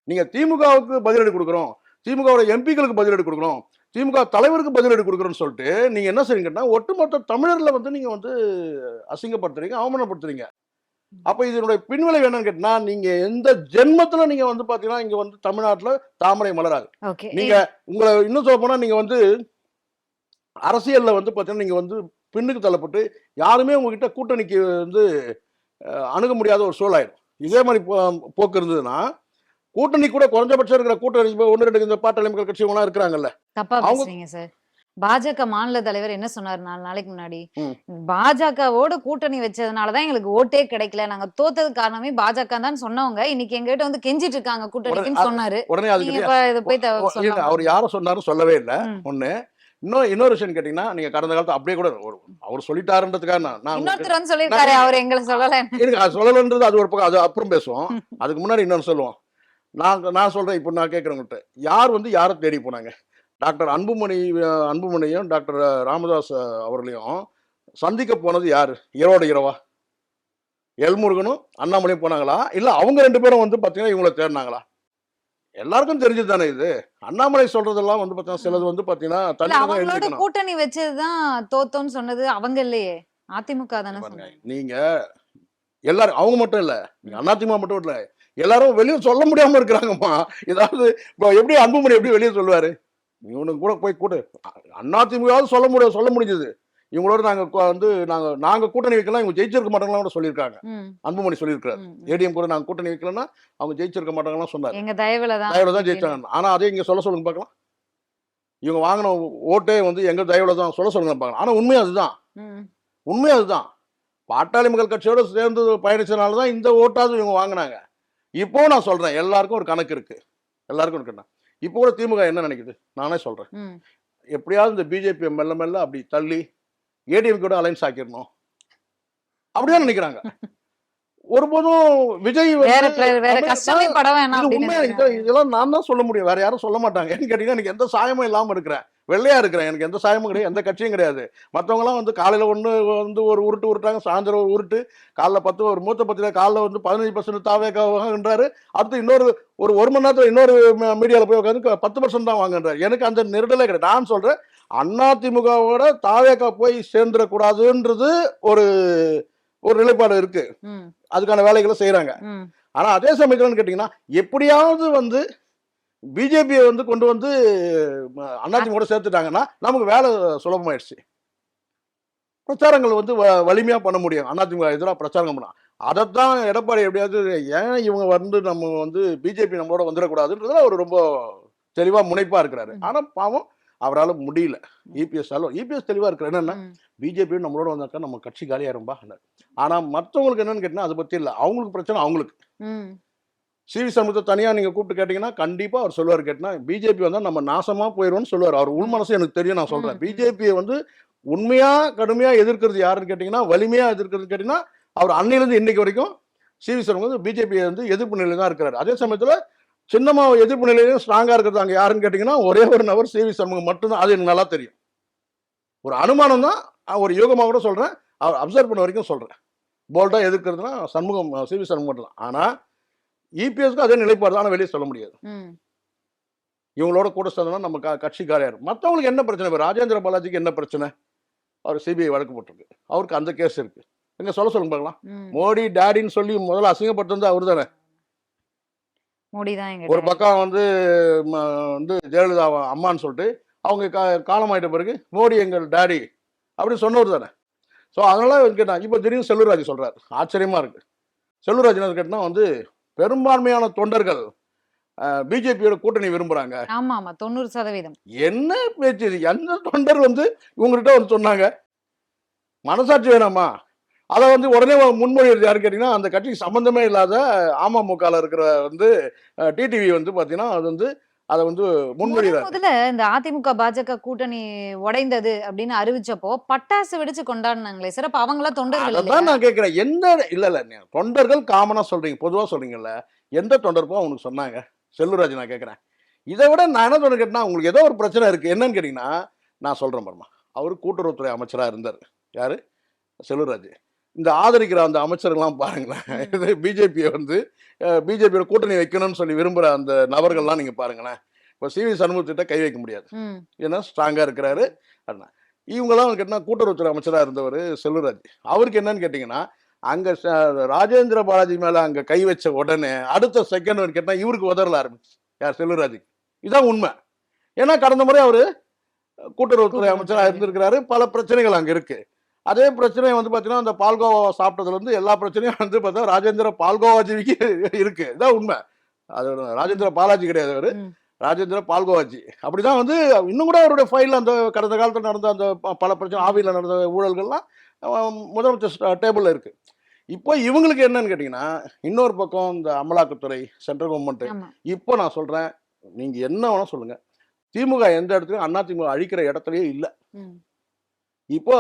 S2: நீங்க திமுகவுக்கு பதிலடி கொடுக்குறோம், திமுகவோட எம்பிக்களுக்கு பதிலடி கொடுக்குறோம், திமுக தலைவருக்கு பதிலடி கொடுக்குறோம்னு சொல்லிட்டு நீங்க என்ன செய்றீங்கன்னா ஒட்டுமொத்த தமிழர்ல வந்து நீங்க வந்து அசிங்கப்படுத்துறீங்க, அவமானப்படுத்துறீங்க. அப்ப இதனுடைய பின்விளைவு என்னன்னு கேட்டா நீங்க எந்த ஜென்மத்துல நீங்க வந்து பாத்தீங்கன்னா இங்க வந்து தமிழ்நாட்டுல தாமரை மலராது. நீங்க உங்களை இன்னும் சொல்ல போனா நீங்க வந்து அரசியல்ல வந்து பாத்தீங்கன்னா நீங்க வந்து பின்னுக்கு தள்ளப்பட்டு யாருமே உங்ககிட்ட கூட்டணிக்கு வந்து அணுக முடியாத ஒரு சூழலாயிடும். இதே மாதிரி போக்கு இருந்ததுன்னா கூட்டணி கூட குறைஞ்சபட்சம் இருக்கிற கூட்டணி 1-2 இந்த பாட்டாளி மக்கள் கட்சி எல்லாம் இருக்கிறாங்கல்ல.
S1: தப்பா பேசுறீங்க சார். பாஜக மாநில தலைவர் என்ன சொன்னாரு 4 நாளைக்கு முன்னாடி? பாஜகவோட கூட்டணி வச்சதுனாலதான் எங்களுக்கு ஓட்டே கிடைக்கல, நாங்க தோத்ததுக்கு காரணமே பாஜக தான் சொன்னவங்க இன்னைக்கு எங்கிட்ட வந்து கெஞ்சிட்டு இருக்காங்க கூட்டணிக்குன்னு சொன்னாரு.
S2: உடனே அவர் யாரும் சொன்னாரும் சொல்லவே இல்லை. ஒண்ணு இன்னொரு விஷயம் கேட்டீங்கன்னா நீங்க கடந்த காலத்துல அப்படியே கூட அவர் சொல்லிட்டாருன்றதுக்காக
S1: இன்னொருத்தர் வந்து சொல்லிருக்காரு அவர் எங்களை
S2: சொல்லலன்றது அது ஒரு பக்கம், அது அப்புறம் பேசுவோம். அதுக்கு முன்னாடி இன்னொன்னு சொல்லுவோம். நான் சொல்றேன். இப்போ நான் கேட்கறவங்கள்ட்ட யார் வந்து யாரை தேடி போனாங்க? டாக்டர் அன்புமணியும் டாக்டர் ராமதாஸ் அவர்களையும் சந்திக்க போனது யாரு? இரவோட இரவா எல்முருகனும் அண்ணாமலையும் போனாங்களா? இல்ல அவங்க 2 பேரும் வந்து பாத்தீங்கன்னா இவங்களை தேடினாங்களா? எல்லாருக்கும் தெரிஞ்சது தானே இது. அண்ணாமலை சொல்றதெல்லாம் வந்து பாத்தீங்கன்னா சிலது வந்து பாத்தீங்கன்னா
S1: கூட்டணி வச்சதுதான் தோத்தோன்னு சொன்னது அவங்க இல்லையே, அதிமுக தானே சொன்னாங்க.
S2: நீங்க எல்லாரும் அவங்க மட்டும் இல்ல, நீங்க அதிமுக மட்டும் இல்ல, எல்லாரும் வெளியே சொல்ல முடியாம இருக்கிறாங்கம்மா. ஏதாவது எப்படி அன்புமணி எப்படி வெளியே சொல்லுவாரு? இவனுக்கு கூட போய் கூட்டு அதிமுகவாவது சொல்ல முடிஞ்சது. இவங்களோட நாங்க கூட்டணி வைக்கலாம், இவங்க ஜெயிச்சிருக்க மாட்டாங்களா கூட சொல்லியிருக்காங்க.
S1: ம்,
S2: அன்புமணி சொல்லியிருக்காரு.
S1: ம், ம்.
S2: ஏடிஎம் கூட நாங்க கூட்டணி வைக்கலன்னா அவங்க ஜெயிச்சிருக்க மாட்டாங்கலாம் சொன்னாரு.
S1: எங்க தயவுல தான்
S2: தயவுல தான்
S1: அப்படின்னு.
S2: ஜெயிச்சாங்க. ஆனா அதே இங்க சொல்ல சொல்லுங்க பார்க்கலாம். இவங்க வாங்கின ஓட்டே வந்து எங்க தயவுல தான் சொல்ல சொல்லுங்க பார்க்கலாம். ஆனா உண்மை அதுதான்.
S1: ம்,
S2: உண்மை அதுதான். பாட்டாளி மக்கள் கட்சியோட சேர்ந்து பயணிச்சனால தான் இந்த ஓட்டாவது இவங்க வாங்கினாங்க. இப்போ நான் சொல்றேன், எல்லாருக்கும் ஒரு கணக்கு இருக்கு. எல்லாருக்கும் இருக்கு. இப்போ கூட திமுக என்ன நினைக்குது நானே சொல்றேன்.
S1: ம்.
S2: எப்படியாவது இந்த பிஜேபி மெல்ல மெல்ல அப்படி தள்ளி ஏடிஎம் கூட அலைன்ஸ் ஆக்கிடணும் அப்படிதான் நினைக்கிறாங்க. ஒருபோதும் விஜய்
S1: வேற
S2: வந்து
S1: வேற கஷ்டமே பட வேணாம்
S2: இது
S1: அப்படின்னு
S2: உண்மை.
S1: நினைக்கிறாங்க.
S2: இதெல்லாம் நான் தான் சொல்ல முடியும், வேற யாரும் சொல்ல மாட்டாங்க. ஏன்னு கேட்டீங்கன்னா எனக்கு எந்த சாயமும் இல்லாம இருக்கிறேன், வெள்ளையா இருக்கிறேன், எனக்கு எந்த சாயமும் கிடையாது, எந்த கட்சியும் கிடையாது. மற்றவங்க எல்லாம் வந்து காலையில ஒண்ணு வந்து ஒரு உருட்டு உருட்டாங்க, சாயந்தரம் ஒரு உருட்டு, காலைல 10 ஒரு மூத்த பத்திரிகை காலைல வந்து 15% தாவேக்கான்றாரு, அடுத்து இன்னொரு ஒரு மணி நேரத்துல இன்னொரு மீடியால போய் உட்காந்து 10% தான் வாங்கன்றாரு. எனக்கு அந்த நெருடலே கிடையாது. நான் சொல்றேன், அதிமுகவோட தாவேக்கா போய் சேர்ந்துடக்கூடாதுன்றது ஒரு ஒரு நிலைப்பாடு இருக்கு.
S1: ம்,
S2: அதுக்கான வேலைகளை செய்யறாங்க.
S1: ம்.
S2: ஆனா அதே சமயத்துல கேட்டீங்கன்னா எப்படியாவது வந்து பிஜேபியை வந்து கொண்டு வந்து அதிமுக சேர்த்துட்டாங்கன்னா நமக்கு வேலை சுலபமாயிடுச்சு. பிரச்சாரங்கள் வந்து வலிமையா பண்ண முடியும். அதிமுக எதிராக பிரச்சாரம் பண்ணலாம். அதைத்தான் எடப்பாடி எப்படியாவது ஏன் இவங்க வந்து நம்ம வந்து பிஜேபி நம்மளோட வந்துடக்கூடாதுன்றதுல அவர் ரொம்ப தெளிவா முனைப்பா இருக்கிறாரு. ஆனா பாவம் அவரால் முடியல. இபிஎஸ் தெளிவா இருக்கிற என்னன்னா
S1: ம்.
S2: பிஜேபி நம்மளோட வந்தாக்கா நம்ம கட்சி காலியாயிரும்பா. ஆனா மற்றவங்களுக்கு என்னன்னு கேட்டீங்கன்னா அதை பத்தி இல்லை, அவங்களுக்கு பிரச்சனை அவங்களுக்கு.
S1: ம்.
S2: சிவி சண்முகத்தை தனியா நீங்க கூப்பிட்டு கேட்டீங்கன்னா கண்டிப்பா அவர் சொல்லுவார். கேட்டீங்கன்னா பிஜேபி வந்தா நம்ம நாசமா போயிடும்னு சொல்லுவார். அவர் உள் மனசு எனக்கு தெரியும். நான் சொல்றேன், பிஜேபியை வந்து உண்மையா கடுமையா எதிர்க்கிறது யாருன்னு கேட்டீங்கன்னா, வலிமையா எதிர்க்கிறது கேட்டீங்கன்னா, அவர் அன்னையிலிருந்து இன்னைக்கு வரைக்கும் சிவி சண்முகம் வந்து பிஜேபியை வந்து எதிர்ப்பு நிலையில தான் இருக்கிறார். அதே சமயத்துல சின்னமா எதிர்ப்பு நிலையிலும் ஸ்ட்ராங்கா இருக்கிறது அங்க யாருன்னு கேட்டீங்கன்னா ஒரே ஒரு நபர் சிவி சண்முகம் மட்டும்தான். அது எனக்கு நல்லா தெரியும். ஒரு அனுமானம் தான், ஒரு யோகமா கூட சொல்றேன், அவர் அப்சர்வ் பண்ண வரைக்கும் சொல்றேன். போல்டா எதிர்க்கிறதுனா சண்முகம், சிவி சண்முகம் மட்டும் தான். ஆனா இபிஎஸ்க்கு அதே நிலைப்பாடு தான், வெளியே சொல்ல முடியாது.
S1: ம்.
S2: இவங்களோட கூட சேர்ந்தோம்னா நம்ம கட்சி காலியாயிரும். மற்றவங்களுக்கு என்ன பிரச்சனை? இப்போ ராஜேந்திர பாலாஜிக்கு என்ன பிரச்சனை? அவர் சிபிஐ வழக்கு போட்டிருக்கு, அவருக்கு அந்த கேஸ் இருக்கு. எங்க சொல்ல சொல்லுங்க பார்க்கலாம்.
S1: ம்.
S2: மோடி டேடின்னு சொல்லி முதல்ல அசிங்கப்படுத்து அவர் தானே.
S1: மோடி தான் எங்க
S2: ஒரு
S1: daddy.
S2: பக்கம் வந்து வந்து ஜெயலலிதா அம்மான்னு சொல்லிட்டு அவங்க காலமாயிட்ட பிறகு மோடி எங்கள் டேடி அப்படின்னு சொன்னவர் தானே. ஸோ அதனால கேட்டான். இப்போ திடீர்னு செல்லூர்ராஜ் சொல்றாரு, ஆச்சரியமா இருக்கு. செல்லூர்ராஜ் என்ன கேட்டா வந்து பெரும்பான்மையான தொண்டர்கள் பிஜேபியோட கூட்டணி விரும்புறாங்க.
S1: ஆமா ஆமா 90%.
S2: என்ன பேச்சு இது? எந்த தொண்டர் வந்து இவங்ககிட்ட வந்து சொன்னாங்க? மனசாட்சி வேணாமா? அதை வந்து உடனே முன்மொழிகிறது யாரு கேட்டீங்கன்னா, அந்த கட்சிக்கு சம்பந்தமே இல்லாத அமமுகல இருக்கிற வந்து டிடிவி வந்து பாத்தீங்கன்னா அது வந்து அதை வந்து முன்மொழிகிறார்.
S1: முதல்ல இந்த அதிமுக பாஜக கூட்டணி உடைந்தது அப்படின்னு அறிவிச்சப்போ பட்டாசு வெடிச்சு கொண்டாடினாங்களே சார். அப்ப அவங்களாம் தொண்டர்கள்
S2: அதான்
S1: இல்லையா?
S2: நான் கேட்கிறேன். இல்ல தொண்டர்கள் காமனா சொல்றீங்க, பொதுவா சொல்றீங்கல்ல, எந்த தொண்டருக்கும் அவனுக்கு சொன்னாங்க? செல்லூர்ராஜ் நான் கேட்கிறேன். இதை விட நான் என்ன சொன்ன கேட்டா, உங்களுக்கு ஏதோ ஒரு பிரச்சனை இருக்கு. என்னன்னு கேட்டீங்கன்னா, நான் சொல்றேன் பாருமா, அவரு கூட்டுறவுத்துறை அமைச்சரா இருந்தார். யாரு? செல்லூர்ராஜ். இந்த ஆதரிக்கிற அந்த அமைச்சர்கள்லாம் பாருங்களேன், இது பிஜேபியை வந்து பிஜேபியோட கூட்டணி வைக்கணும்னு சொல்லி விரும்புற அந்த நபர்கள்லாம் நீங்க பாருங்களேன். இப்போ சிவி சண்முகத்திட்ட கை வைக்க முடியாது,
S1: ம்.
S2: ஏன்னா ஸ்ட்ராங்கா இருக்கிறாரு. இவங்கெல்லாம் கேட்டா கூட்டுறவுத்துறை அமைச்சரா இருந்தவர் செல்லூர்ராஜ். அவருக்கு என்னன்னு கேட்டீங்கன்னா, அங்க ராஜேந்திர பாலாஜி மேல அங்க கை வச்ச உடனே அடுத்த செகண்ட் கேட்டா இவருக்கு உதறல ஆரம்பிச்சு. யார்? செல்லூர்ராஜுக்கு. இதான் உண்மை. ஏன்னா கடந்த முறை அவரு கூட்டுறவுத்துறை அமைச்சராக இருந்திருக்கிறாரு. பல பிரச்சனைகள் அங்க இருக்கு. அதே பிரச்சனை வந்து பாத்தீங்கன்னா, அந்த பால்கோவா சாப்பிட்டதுல இருந்து எல்லா பிரச்சனையும் வந்து பார்த்தா ராஜேந்திர பால்கோவாஜிக்கு இருக்கு. இதான் உண்மை. அது ராஜேந்திர பாலாஜி கிடையாது, அவரு ராஜேந்திர பால்கோவாஜி. அப்படிதான் வந்து இன்னும் கூட அவருடைய ஃபைல் அந்த கடந்த காலத்தில் நடந்த அந்த பல பிரச்சனை, ஆவியில் நடந்த ஊழல்கள்லாம் முதலமைச்சர் டேபிள்ல இருக்கு. இப்போ இவங்களுக்கு என்னன்னு கேட்டீங்கன்னா, இன்னொரு பக்கம் இந்த அமலாக்கத்துறை, சென்ட்ரல் கவர்மெண்ட். இப்போ நான் சொல்றேன், நீங்க என்ன வேணா சொல்லுங்க, திமுக எந்த இடத்துலயும் அதிமுக அழிக்கிற இடத்துலயே இல்லை. இப்போ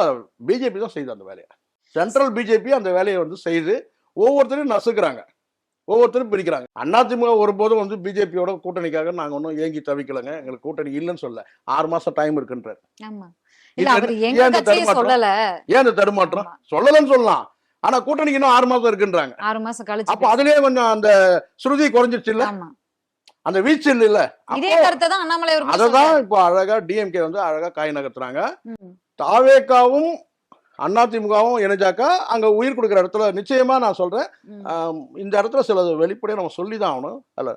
S2: பிஜேபி தான் செய்யுது அந்த வேலையை. சென்ட்ரல் பிஜேபி அந்த வேலையை வந்து செய்து ஒவ்வொருத்தரையும் நசுக்கிறாங்க, ஒவ்வொருத்தரும் பிரிக்கிறாங்க. அதிமுக ஒருபோதும் வந்து பிஜேபியோட கூட்டணிக்காக நாங்க ஒன்றும் ஏங்கி தவிக்கலங்க, எங்களுக்கு கூட்டணி இல்லைன்னு சொல்ல. 6 மாசம் டைம் இருக்குன்றாரு. ஏன் இந்த தடுமாற்றம்? சொல்லலன்னு சொல்லலாம், ஆனா கூட்டணிக்கு இன்னும் 6 மாசம் இருக்குன்றாங்க.
S1: 6 மாசம் கழிச்சு
S2: அப்ப அதுலயே கொஞ்சம் அந்த சுருதி குறைஞ்சிருச்சு இல்ல, அந்த வீச்சு இல்ல.
S1: இதே கருத்தை தான் அண்ணாமலை
S2: அததான் இப்போ அழகா டிஎம்கே வந்து அழகா காய் நகர்த்துறாங்க. தாவேக்காவும் அதிமுகவும் இணைஞ்சாக்கா அங்க உயிர் கொடுக்குற இடத்துல நிச்சயமா நான் சொல்றேன், இந்த இடத்துல சில வெளிப்படையா நம்ம சொல்லிதான் ஆகணும். அல்ல,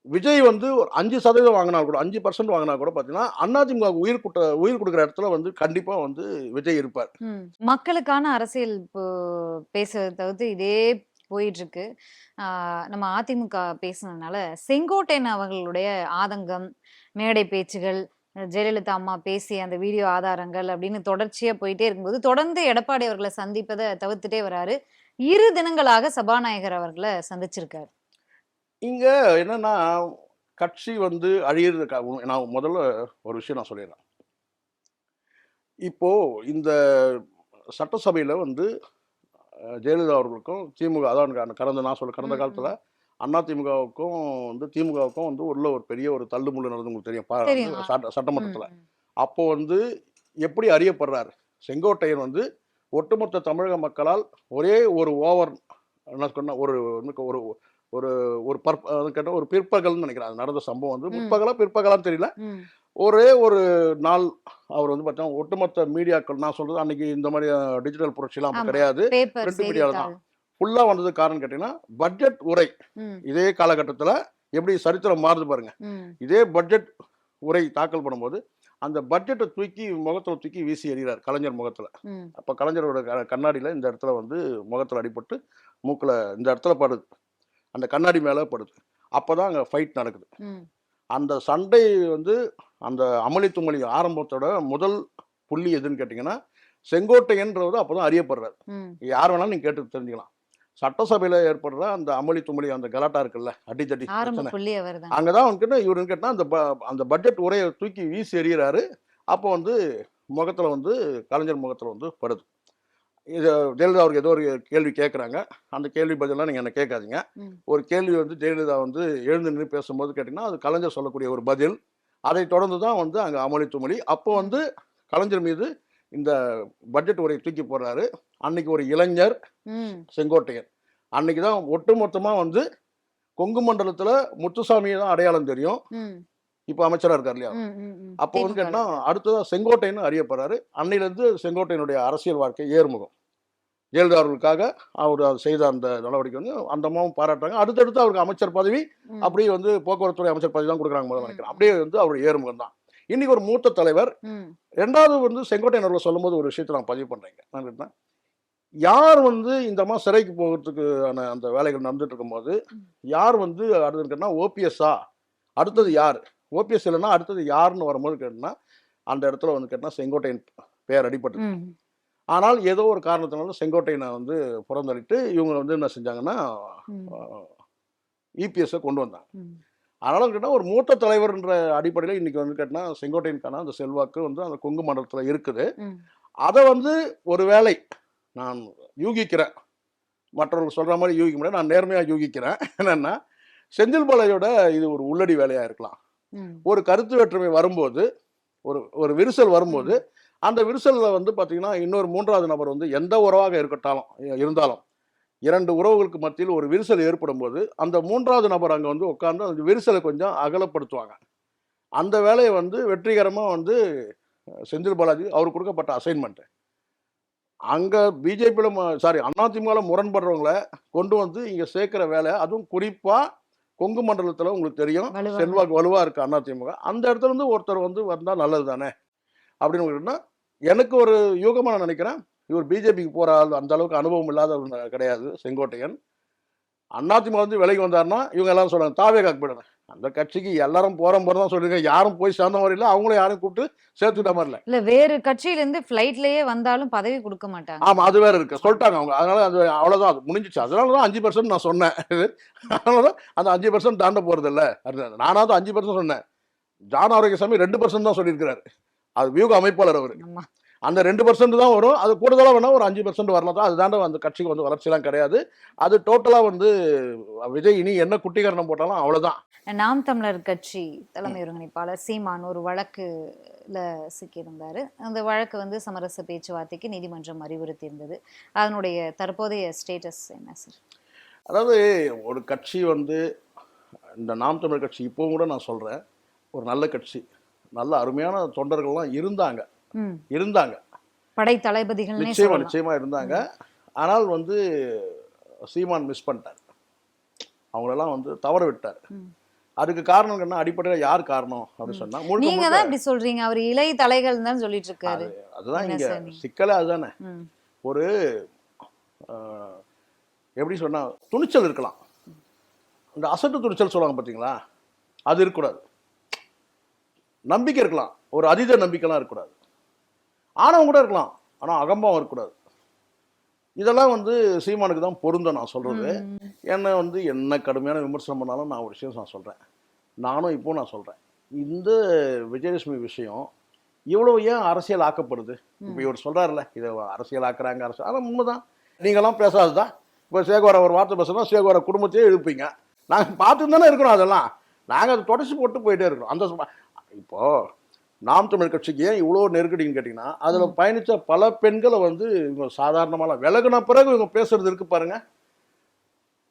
S2: விஜய் வந்து ஒரு 5% வாங்கினா கூட 5% வாங்கினா கூட பார்த்தீங்கன்னா அதிமுக உயிர் கொடுக்குற இடத்துல வந்து கண்டிப்பா வந்து விஜய் இருப்பார்.
S1: மக்களுக்கான அரசியல் இப்போ பேசுறத தவிர்த்து இதே போயிட்டு இருக்கு. நம்ம அதிமுக பேசுனதுனால செங்கோட்டையன் அவர்களுடைய ஆதங்கம், மேடை பேச்சுகள், ஜெயலலிதா அம்மா பேசிய அந்த வீடியோ ஆதாரங்கள் அப்படின்னு தொடர்ச்சியா போயிட்டே இருக்கும்போது, தொடர்ந்து எடப்பாடி அவர்கள சந்திப்பத தவிர்த்துட்டே வராரு. 2 தினங்களாக சபாநாயகர் அவர்கள சந்திச்சிருக்காரு.
S2: இங்க என்னன்னா, கட்சி வந்து அழியிறதுக்காக நான் முதல்ல ஒரு விஷயம் நான் சொல்லிடுறேன். இப்போ இந்த சட்டசபையில வந்து ஜெயலலிதா அவர்களுக்கும் திமுக அதான் கடந்த
S1: ம்,
S2: காலத்துல
S1: ம்.
S2: அதிமுகவுக்கும் வந்து திமுகவுக்கும் வந்து உள்ள ஒரு பெரிய ஒரு தள்ளுமுள்ளு நடந்து உங்களுக்கு தெரியும். வந்து
S1: தெரியும். ம்,
S2: சட்டமன்றத்துல.
S1: ம்.
S2: அப்போ வந்து எப்படி அறியப்படுறாரு? செங்கோட்டையன் வந்து ஒட்டுமொத்த தமிழக மக்களால் ஒரே ஒரு ஓவர் என்ன சொன்னா ஒரு ஒரு ஒரு ஒரு கேட்டா ஒரு பிற்பகல்னு நினைக்கிறேன். அது நடந்த சம்பவம் வந்து
S1: ம்,
S2: முற்பகலா, பிற்பகலான்னு தெரியல.
S1: ம்.
S2: ஒரே ஒரு நாள் அவர் வந்து பார்த்தீங்கன்னா, ஒட்டுமொத்த மீடியாக்கள் நான் சொல்றது அன்னைக்கு இந்த மாரி டிஜிட்டல் புரட்சிலாம் அப்ப
S1: ஆமா.
S2: கிடையாது.
S1: பேப்பர்,
S2: பிரிண்ட் மீடியால தான்.
S1: செய்தித்தாள்.
S2: ஃபுல்லா வந்ததுக்கு காரணம் கேட்டீங்கன்னா, பட்ஜெட் உரை.
S1: ம்,
S2: இதே காலகட்டத்தில எப்படி சரித்திரம் மாறுது பாருங்க.
S1: ம்,
S2: இதே பட்ஜெட் உரை தாக்கல் பண்ணும்போது, அந்த பட்ஜெட்ட தூக்கி முகத்துல தூக்கி வீசி எறிகிறார் கலைஞர் முகத்துல.
S1: ம்,
S2: அப்ப கலைஞரோட கண்ணாடியில இந்த இடத்துல வந்து முகத்துல அடிபட்டு, மூக்குல இந்த இடத்துல படுது. அந்த கண்ணாடி மேல படுது. அப்பதான் அங்க ஃபைட் நடக்குது.
S1: ம்,
S2: அந்த சண்டை வந்து அந்த அமளி துமளி ஆரம்பத்தோட முதல் புள்ளி எதுன்னு கேட்டீங்கன்னா, செங்கோட்டையன்றவர் அப்பதான் அறியப்படுறாரு.
S1: ம்.
S2: யார் வேணாலும் நீங்க கேட்டு தெரிஞ்சுக்கலாம். சட்டசபையில ஏற்படுற அந்த அமளி துமளி அந்த கலாட்டா இருக்குல்ல, அடிதடி
S1: ஆரம்ப
S2: பிரச்சனை.
S1: புள்ளி அவர்தான்.
S2: அங்க தான் அவன்கிட்ட இவருன்னு கேட்டா அந்த பட்ஜெட் உரைய தூக்கி வீசி எறியறாரு. அப்போ வந்து முகத்துல வந்து கலைஞர் முகத்துல வந்து படுது. இது ஜெயலலிதா அவருக்கு ஏதோ ஒரு கேள்வி கேட்குறாங்க. அந்த கேள்வி பதிலெல்லாம் நீங்க என்ன கேட்காதீங்க.
S1: ம்,
S2: ஒரு கேள்வி வந்து ஜெயலலிதா வந்து எழுந்து நின்னு பேசும்போது கேட்டீங்கன்னா, அது கலைஞர் சொல்லக்கூடிய ஒரு பதில். அதைத் தொடர்ந்து தான் வந்து அங்க அமளி துமளி. அப்போ
S1: ம்,
S2: வந்து கலைஞர் மீது இந்த பட்ஜெட் உரைய தூக்கி போடுறாரு. அன்னைக்கு ஒரு இளைஞர்
S1: ம்,
S2: செங்கோட்டையன். அன்னைக்கு தான் ஒட்டுமொத்தமா வந்து கொங்கு மண்டலத்துல முத்துசாமிய தான் அடையாளம் தெரியும்.
S1: ம்,
S2: இப்ப அமைச்சரா இருக்காரு இல்லையா?
S1: ம், ம், ம்.
S2: அப்போ வந்து
S1: திமுகல
S2: கேட்டா,
S1: இருக்காரு.
S2: அடுத்ததா செங்கோட்டையன் அறியப்படுறாரு. அன்னையிலிருந்து செங்கோட்டையனுடைய அரசியல் வாழ்க்கை ஏறுமுகம். ஜெயலலிதா அவர்களுக்காக அவர் செய்த அந்த நடவடிக்கை வந்து அந்த அம்மாவும் பாராட்டுறாங்க. அடுத்தடுத்து அவருக்கு அமைச்சர் பதவி,
S1: ம்,
S2: அப்படியே வந்து போக்குவரத்துறை அமைச்சர் பதவி தான் குடுக்குறாங்க போல
S1: ம்,
S2: நினைக்கிறேன்.
S1: ம்,
S2: அப்படியே வந்து அவர் ஏறுமுகம் தான். இன்னைக்கு ஒரு மூத்த தலைவர்.
S1: ம்,
S2: 2வது வந்து செங்கோட்டையன் அவர்கள் சொல்லும்போது ஒரு விஷயத்த நான் பதிவு பண்றேங்க. என்னன்னு கேட்டா, யார் வந்து இந்த அம்மா சிறைக்கு போகறதுக்கான அந்த வேலைகள் நடந்துட்டு இருக்கும்போது,
S1: ம்,
S2: யார் வந்து அடுத்தது கேட்டா ஓபிஎஸ்ஸா? அடுத்தது
S1: ம்,
S2: யாரு? ஓபிஎஸ் இல்லன்னா அடுத்தது யாருன்னு வரும்போது கேட்டீங்கன்னா, அந்த இடத்துல வந்து கேட்டா செங்கோட்டையன் பெயர் அடிபட்டது.
S1: ம்,
S2: ஆனால் ஏதோ ஒரு காரணத்தினால செங்கோட்டையனை வந்து புறந்தள்ளிட்டு இவங்க வந்து என்ன செஞ்சாங்கன்னா,
S1: ம்,
S2: அ இபிஎஸ்ஸ கொண்டு வந்தாங்க.
S1: ம்,
S2: ஆனாலும் கேட்டா ஒரு மூத்த தலைவர்ன்ற அடிப்படையில இன்னைக்கு வந்து கேட்டா செங்கோட்டையனுக்கான அந்த செல்வாக்கு வந்து அந்த கொங்கு மண்டலத்துல இருக்குது.
S1: ம்,
S2: அத வந்து ஒரு வேளை நான் யூகிக்கிறேன். மற்றவர்கள் சொல்ற மாரி யூகிக்க முடியாது. நான் நேர்மையா யூகிக்கிறேன். என்னன்னா, செந்தில் பாலாஜியோட இது ஒரு உள்ளடி வேலையா இருக்கலாம்.
S1: ம்,
S2: ஒரு கருத்து வேற்றுமை வரும்போது, ஒரு ஒரு விரிசல் வரும்போது,
S1: ம்,
S2: அந்த விரிசல்ல வந்து பார்த்தீங்கன்னா, இன்னொரு 3வது நபர் வந்து எந்த உறவாக இருந்தாலும் 2 உறவுகளுக்கு மத்தியில் ஒரு விரிசல் ஏற்படும்போது, அந்த 3வது நபர் அங்க வந்து உட்கார்ந்து அந்த விரிசல கொஞ்சம் அகலப்படுத்துவாங்க. அந்த வேலைய வந்து வெற்றிகரமா வந்து செந்தில் பாலாஜி அவருக்கு குடுக்கப்பட்ட அசைன்மென்ட். அங்க பிஜேபியில அதிமுகல முரண்படுறவங்கள கொண்டு வந்து இங்க சேர்க்கிற வேலை, அதுவும் குறிப்பா கொங்கு மண்டலத்தில உங்களுக்கு தெரியும்.
S1: வலுவாக
S2: செல்வாக்கு
S1: இருக்கு.
S2: வலுவா இருக்கு அதிமுக. அந்த இடத்துல இருந்து ஒருத்தர் வந்து வந்தா நல்லது தானே! அப்படின்னு கேட்டா, எனக்கு ஒரு யூகமா நான் நினைக்கிறேன். இவர் பிஜேபிக்கு போற ஆள் அந்த அளவுக்கு அனுபவம் இல்லாதவர் கிடையாது செங்கோட்டையன். அதிமுக வந்து விலகி வந்தாருன்னா, இவங்க எல்லாரும் சொல்றாங்க தாவேகாக்கு போயிடுங்க. அந்த கட்சிக்கு எல்லாரும் போறோம் தான் சொல்லிருக்காங்க. யாரும் போய் சேர்ந்த மாரி இல்ல. அவங்களும் யாரையும் கூப்பிட்டு சேர்த்துக்கிட்ட
S1: ம்.
S2: மாரி இல்ல.
S1: இல்ல வேறு கட்சியிலிருந்து ஃப்ளைட்லயே வந்தாலும் பதவி குடுக்க மாட்டாங்க.
S2: ஆமா. அது வேற இருக்கு.
S1: ஆமா.
S2: சொல்ட்டாங்க அவங்க. அதனால அது அவ்வளோதான். அது முடிஞ்சுச்சு. அதனால தான் 5% நான் சொன்னேன். அதனால தான் அந்த 5% தாண்ட போறதில்ல. நானாவது 5% சொன்னேன். ஜான் ஆரோக்கியசாமி 2% தான் சொல்லியிருக்கிறாரு. அது வியூக அமைப்பாளர் அவரு.
S1: ஆமா.
S2: அந்த 2% தான் வரும். அது கூடுதலா வேணா ஒரு 5% வரலாம் தான். அது தாண்ட அந்த கட்சிக்கு வந்து வளர்ச்சிலாம் கிடையாது. அது டோட்டலா வந்து விஜய் இனி என்ன குட்டிகரணம் போட்டாலும் அவ்வளோதான்.
S1: நாம் தமிழர் கட்சி
S2: ம்.
S1: தலைமை ஒருங்கிணைப்பாளர் சீமான் ஒரு வழக்குல சிக்கியிருந்தாரு. அந்த வழக்கு வந்து சமரச பேச்சுவார்த்தைக்கு நீதிமன்றம் அறிவுறுத்தியிருந்தது. அதனுடைய தற்போதைய ஸ்டேட்டஸ் என்ன சார்?
S2: அதாவது ஒரு கட்சி வந்து இந்த நாம் தமிழர் கட்சி இப்பவும் கூட நான் சொல்றேன். ஒரு நல்ல கட்சி. நல்ல அருமையான தொண்டர்கள்லாம் இருந்தாங்க.
S1: ம்.
S2: இருந்தாங்க.
S1: படை தளபதிகள்னே
S2: நிச்சயமா,
S1: சொல்லலாம்.
S2: நிச்சயமா இருந்தாங்க.
S1: ம்.
S2: ஆனால் வந்து சீமான் மிஸ் பண்ணிட்டார். அவங்களெல்லாம் வந்து தவற விட்டார்.
S1: ம்.
S2: அதுக்கு காரணம் என்ன, அடிப்படையில் யார் காரணம் அப்படின்னு சொன்னா முழுக்க
S1: நீங்க
S2: முழுக்க
S1: தான் இப்படி சொல்றீங்க, அவர் இலை தலைகள் தான் சொல்லிட்டு இருக்காரு.
S2: அதுதான்
S1: என்ன
S2: இங்க
S1: சார் நீங்க?
S2: சிக்கலே அதுதானே.
S1: ம்.
S2: ஒரு ஆஹ், எப்படி சொன்னா துணிச்சல் இருக்கலாம், இந்த அசட்டு துணிச்சல் சொல்லுவாங்க பார்த்தீங்களா, அது இருக்கக்கூடாது. நம்பிக்கை இருக்கலாம், ஒரு அதீத நம்பிக்கைலாம் இருக்கக்கூடாது. ஆணவம் கூட இருக்கலாம், ஆனால் அகம்பாவம் இருக்கக்கூடாது. இதெல்லாம் வந்து சீமானுக்கு தான் பொருந்தும் நான் சொல்றது.
S1: ம்.
S2: என்ன வந்து என்ன கடுமையான விமர்சனம் பண்ணாலும் நான் ஒரு விஷயம் நான் சொல்றேன், நானும் இப்போ நான் சொல்றேன், இந்த விஜயலட்சுமி விஷயம் இவ்வளவு ஏன் அரசியல் ஆக்கப்படுது? இப்போ இவர் சொல்றாருல்ல, இதை அரசியல் ஆக்குறாங்க, அரசியல், ஆனால் உண்மைதான். நீங்களாம் பேசாதுதான். இப்போ சேகோரை ஒரு வார்த்தை பேசுனா சேகோரை குடும்பத்தையே எழுப்பீங்க. நாங்கள் பார்த்துட்டு தானே இருக்கிறோம். அதெல்லாம் நாங்கள் அதை தொடச்சி போட்டு போயிட்டே இருக்கிறோம். அந்த இப்போ நாம் தமிழ் கட்சிக்கு ஏன் இவ்வளோ நெருக்கடின்னு கேட்டிங்கன்னா, அதில் பயணித்த பல பெண்களை வந்து இவங்க சாதாரணமாக விலகுன பிறகு இவங்க பேசுறது இருக்கு பாருங்க.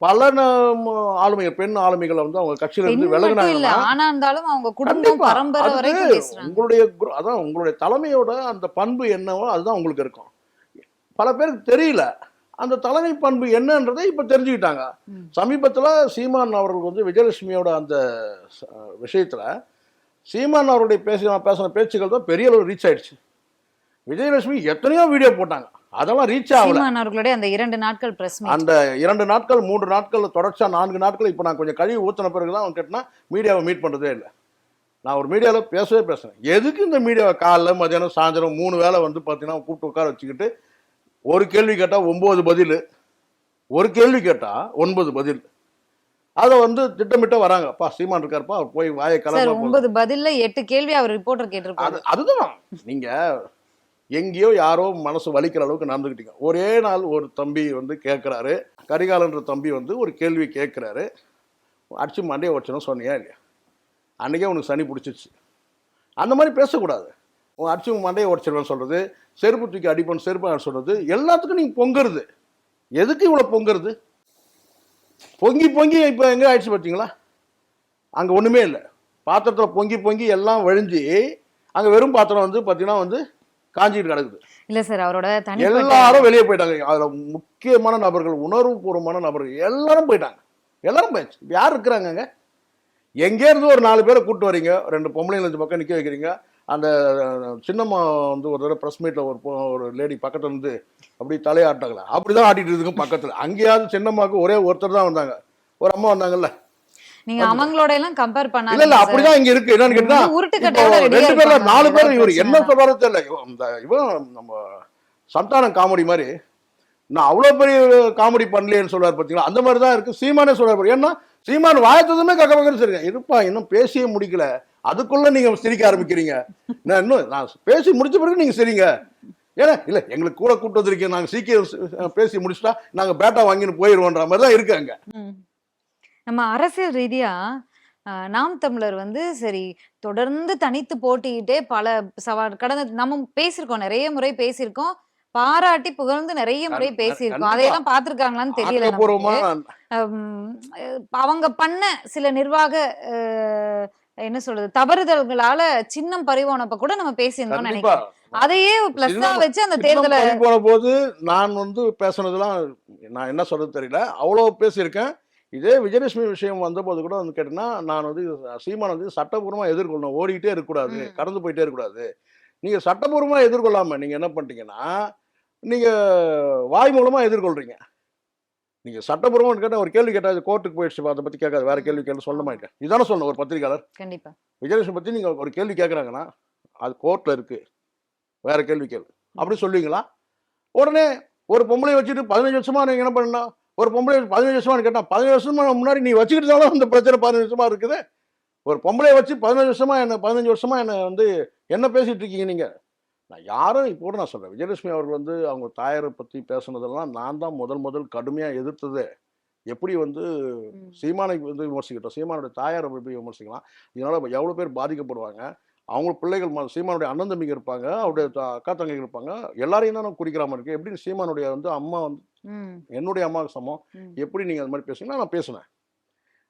S2: பல ஆளுமைகள், பெண் ஆளுமைகளை வந்து அவங்க கட்சியில
S1: பெண்
S2: இருந்து
S1: மட்டும் இல்ல,
S2: விலகுனாங்கன்னா
S1: ஆனா இருந்தாலும் அவங்க குடும்பம்
S2: கண்டிப்பா
S1: பரம்பரை
S2: அதுக்கு
S1: வரைக்கும் பேசுறாங்க.
S2: உங்களுடைய அதான் உங்களுடைய தலைமையோட அந்த பண்பு என்னவோ அதுதான் உங்களுக்கு இருக்கும். பல பேருக்கு தெரியல அந்த தலைமை பண்பு என்னன்றதை இப்ப தெரிஞ்சுக்கிட்டாங்க.
S1: ம்.
S2: சமீபத்துல சீமான் அவர்கள் வந்து விஜயலட்சுமியோட அந்த விஷயத்துல சீமான் அவருடைய பேசின பேச்சுக்கள் தான் பெரிய அளவு ரீச் ஆயிடுச்சு. விஜயலட்சுமி எத்தனையோ வீடியோ போட்டாங்க, அதெல்லாம் ரீச் ஆகல.
S1: சீமான் அவர்களுடைய அந்த 2 நாட்கள் பிரஸ் மீட்.
S2: அந்த 2 நாட்கள் 3 நாட்கள் தொடர்ச்சியா 4 நாட்கள் இப்போ நான் கொஞ்சம் கழுவி ஊற்றின பிறகு தான் அவன் கேட்டினா மீடியாவை மீட் பண்ணுறதே இல்லை. நான் ஒரு மீடியாவில் பேசுகிறேன். எதுக்கு இந்த மீடியாவை காலைல மதியானம் சாயந்தரம் 3 வேளை வந்து பார்த்தீங்கன்னா கூப்பிட்டு உட்கார வச்சுக்கிட்டு ஒரு கேள்வி கேட்டால் 9 பதில், ஒரு கேள்வி கேட்டால் 9 பதில், அதை வந்து திட்டமிட்ட வராங்க. அப்பா சீமான் இருக்காருப்பா, அவர் போய் வாயை
S1: சார்,
S2: கலந்து
S1: 9 பதில்ல 8 கேள்வி அவர் ரிப்போர்ட்டர் கேட்டிருப்பாரு.
S2: அதுதான் நீங்கள் எங்கேயோ யாரோ மனசு வலிக்கிற அளவுக்கு நடந்துக்கிட்டீங்க. ஒரே நாள் ஒரு தம்பி வந்து கேட்குறாரு, கரிகாலன்ற தம்பி வந்து ஒரு கேள்வி கேட்குறாரு, அடிச்சு மண்டையை உடச்சணும் சொன்னியா இல்லையா? அன்றைக்கே உனக்கு சனி பிடிச்சிச்சு. அந்த மாதிரி பேசக்கூடாது. உன் அடிச்சு உன் மண்டையை உடச்சிடுவேன்னு சொல்கிறது, செருப்பு தூக்கி அடிப்பேன் செருப்பு சொல்கிறது, எல்லாத்துக்கும் நீங்கள் பொங்குறது. எதுக்கு இவ்வளோ பொங்குறது? பொங்கி பொங்கி இப்போ எங்கே ஆயிடுச்சு பார்த்தீங்களா? அங்கே ஒன்றுமே இல்லை. பாத்திரத்தில் பொங்கி பொங்கி எல்லாம் வழிஞ்சு அங்கே வெறும் பாத்திரம் வந்து பார்த்தீங்கன்னா வந்து காஞ்சிட்டு கிடக்குது.
S1: இல்ல சார், அவரோட
S2: எல்லாரும் வெளியே போயிட்டாங்க. அதுல முக்கியமான நபர்கள், உணர்வுபூர்வமான நபர்கள் எல்லாரும் போயிட்டாங்க. எல்லாரும் போயிடுச்சு. யார் இருக்கிறாங்க அங்க? எங்கே இருந்து ஒரு 4 பேரை கூப்பிட்டு வரீங்க, 2 பொம்பளைங்களை 5 பக்கம் நிக்க வைக்கிறீங்க. அந்த சின்னம்மா வந்து ஒரு தடவை ப்ரெஸ் மீட்ல ஒரு லேடி பக்கத்துல இருந்து அப்படி தலையாட்டாங்களா, அப்படிதான் ஆட்டிட்டு இருக்குங்க பக்கத்துல. அங்கேயாவது சின்னம்மாவுக்கு ஒரே ஒருத்தர் தான் வந்தாங்க, ஒரு அம்மா வந்தாங்கல்ல.
S1: நீங்க அவங்களோட எல்லாம் கம்பேர்
S2: இல்ல
S1: பண்ணாதீங்க
S2: இல்ல
S1: சார்.
S2: அப்படிதான் இங்க இருக்கு. என்னன்னு கேட்டா
S1: உருட்டுக்கட்டையோட ரெடியா
S2: 2 பேர்ல
S1: இருப்பாங்க.
S2: 4 பேர்
S1: ஏதாவது
S2: இவர் என்ன
S1: பிரச்சனை.
S2: சொல்றாரோ தெரியல. இவன் நம்ம சந்தானம் காமெடி மாதிரி நான் அவ்வளவு பெரிய காமெடி பண்ணலையேன்னு சொல்றாரு பாத்தீங்களா, அந்த மாதிரி தான் இருக்கு. சீமானே சொல்றாரு. ஏன்னா சீமான் வாயத்ததுமே கக்க பக்கம் சரிங்க இருப்பா, இன்னும் பேசியே முடிக்கல, அதுக்குள்ள நீங்க சிரிக்க ஆரம்பிக்கிறீங்க. நான் பேசி முடிச்ச பிறகு நீங்க சரிங்க. ஏன்னா இல்ல எங்களுக்கு கூட கூட்டு வந்திருக்கீங்க, நாங்க சீக்கிரம் பேசி முடிச்சுட்டா நாங்க பேட்டா வாங்கின்னு போயிருவோன்ற மாதிரி தான் இருக்கு அங்க.
S1: நம்ம அரசியல் ரீதியா நாம் தமிழர் வந்து சரி தொடர்ந்து தனித்து போட்டிக்கிட்டே பல சவால் கடந்த நம்ம பேசியிருக்கோம், நிறைய முறை பேசியிருக்கோம், பாராட்டி புகழ்ந்து நிறைய முறை பேசியிருக்கோம். அதையெல்லாம் பார்த்திருக்காங்களான்னு தெரியல
S2: ஆக்கப்பூர்வமா
S1: நமக்கு. ஹம், அவங்க பண்ண சில நிர்வாக என்ன சொல்றது தவறுதல்களால சின்னம் பறிவோனப்ப கூட நம்ம பேசியிருந்தோம்னு
S2: கண்டிப்பா
S1: நினைக்கிறேன். அதையே பிளஸ்ஸா வச்சு அந்த தேர்தலை
S2: போன போது நான் வந்து பேசுனதெல்லாம் நான் என்ன சொல்றது தெரியல, அவ்வளவு பேசியிருக்கேன். இதே விஜயலட்சுமி விஷயம் வந்த போது கூட வந்து கேட்டீங்கன்னா, நான் வந்து சீமான் வந்து சட்டபூர்வமா எதிர்கொள்ளணும், ஓடிக்கிட்டே இருக்கக்கூடாது, கடந்து போயிட்டே இருக்கக்கூடாது. நீங்க சட்டபூர்வமா எதிர்கொள்ளாம நீங்க என்ன பண்ணிட்டீங்கன்னா, நீங்க வாய் மூலமா எதிர்கொள்றீங்க. நீங்க சட்டபூர்வமா கேட்டா ஒரு கேள்வி கேட்டா கோர்ட்டுக்கு போயிடுச்சு, அதை பத்தி கேட்காது, வேற கேள்வி கேள்வி சொல்ல மாட்டேன். இதானே சொன்ன ஒரு பத்திரிகையாளர்.
S1: கண்டிப்பா
S2: விஜயலட்சுமி பத்தி நீங்க ஒரு கேள்வி கேட்கறாங்கன்னா அது கோர்ட்ல இருக்கு, வேற கேள்வி கேள்வி அப்படி சொல்லுவீங்களா? உடனே ஒரு பொம்பளை வச்சுட்டு 15 வருஷமா நீங்க என்ன பண்ணா, ஒரு பொம்பளை 15 வருஷமா கேட்டா 15 வருஷமா முன்னாடி நீ வச்சுக்கிட்டதால அந்த பிரச்சனை 15 வருஷமா இருக்குது. ஒரு பொம்பளை வச்சு 15 வருஷமா என்ன வந்து என்ன பேசிட்டு இருக்கீங்க நீங்க? நான் யாரும் இப்போ கூட நான் சொல்றேன், விஜயலட்சுமி அவர்கள் வந்து அவங்க தாயாரை பத்தி பேசுனதெல்லாம் நான் தான் முதல் கடுமையா எதிர்த்தது. எப்படி வந்து சீமானை வந்து விமர்சிக்கட்டும், சீமானுடைய தாயாரை எப்படி விமர்சிக்கலாம், இதனால எவ்வளவு பேர் பாதிக்கப்படுவாங்க. அவங்க பிள்ளைகள் சீமானுடைய அண்ணன் தம்பிங்க இருப்பாங்க, அவருடைய அக்கா தங்கைகள் இருப்பாங்க, எல்லாரையும் தான் குறிக்கிற மாதிரி இருக்கு. எப்படி சீமானுடைய வந்து அம்மா வந்து என்னுடைய அம்மாவுக்கு சமம், எப்படி நீங்க அது மாதிரி பேசுங்கன்னா நான் பேசுனேன்.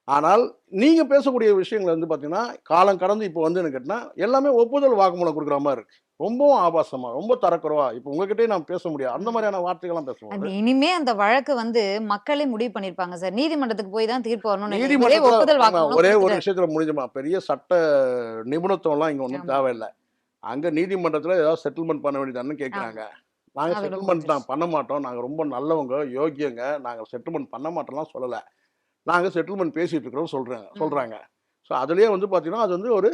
S2: ஆனால் நீங்க பேசக்கூடிய விஷயங்கள் வந்து பாத்தீங்கன்னா காலம் கடந்து இப்போ வந்து என்ன கேட்டினா எல்லாமே ஒப்புதல் வாக்குமூலம் கொடுக்குற மாதிரி இருக்கு. ரொம்பவும் ஆபாசமா, ரொம்ப தரக்குறைவா. இப்போ உங்ககிட்டயே நான் பேச முடியாது. அந்த
S1: ம்.
S2: மாதிரியான வார்த்தைகள்லாம்
S1: அது
S2: பேசும்போது
S1: இனிமே அந்த வழக்கு வந்து மக்களே முடிவு பண்ணிருப்பாங்க சார். நீதிமன்றத்துக்கு போய் தான் தீர்ப்பு வரணும்னு நினைக்கிறேன். இவரே
S2: நீதிமன்றத்துல
S1: ஒப்புதல் வாக்குமூலம்
S2: ஒரே ஒரு
S1: குடுத்துட்டாரு.
S2: விஷயத்துல முடிஞ்சுமா, பெரிய சட்ட நிபுணத்துவம்லாம் இங்க ஒன்றும்
S1: ஆமா,
S2: தேவையில்லை. அங்க நீதிமன்றத்துல ஏதாவது செட்டில்மெண்ட் பண்ண வேண்டியதான்னு
S1: ஆமா.
S2: கேட்குறாங்க. நாங்க
S1: அதோட
S2: செட்டில்மெண்ட்
S1: முடிஞ்சிருச்சு.
S2: நான் பண்ண மாட்டோம். நாங்க ரொம்ப நல்லவங்க, யோக்கியங்க. நாங்க செட்டில்மெண்ட் பண்ண மாட்டோம்லாம் சொல்லல. நாங்க செட்டில்மெண்ட் பேசிட்டு இருக்கிறோம் சொல்றாங்க
S1: ம்.
S2: சொல்றாங்க. ஸோ அதிலேயே வந்து பார்த்தீங்கன்னா, அது வந்து ஒரு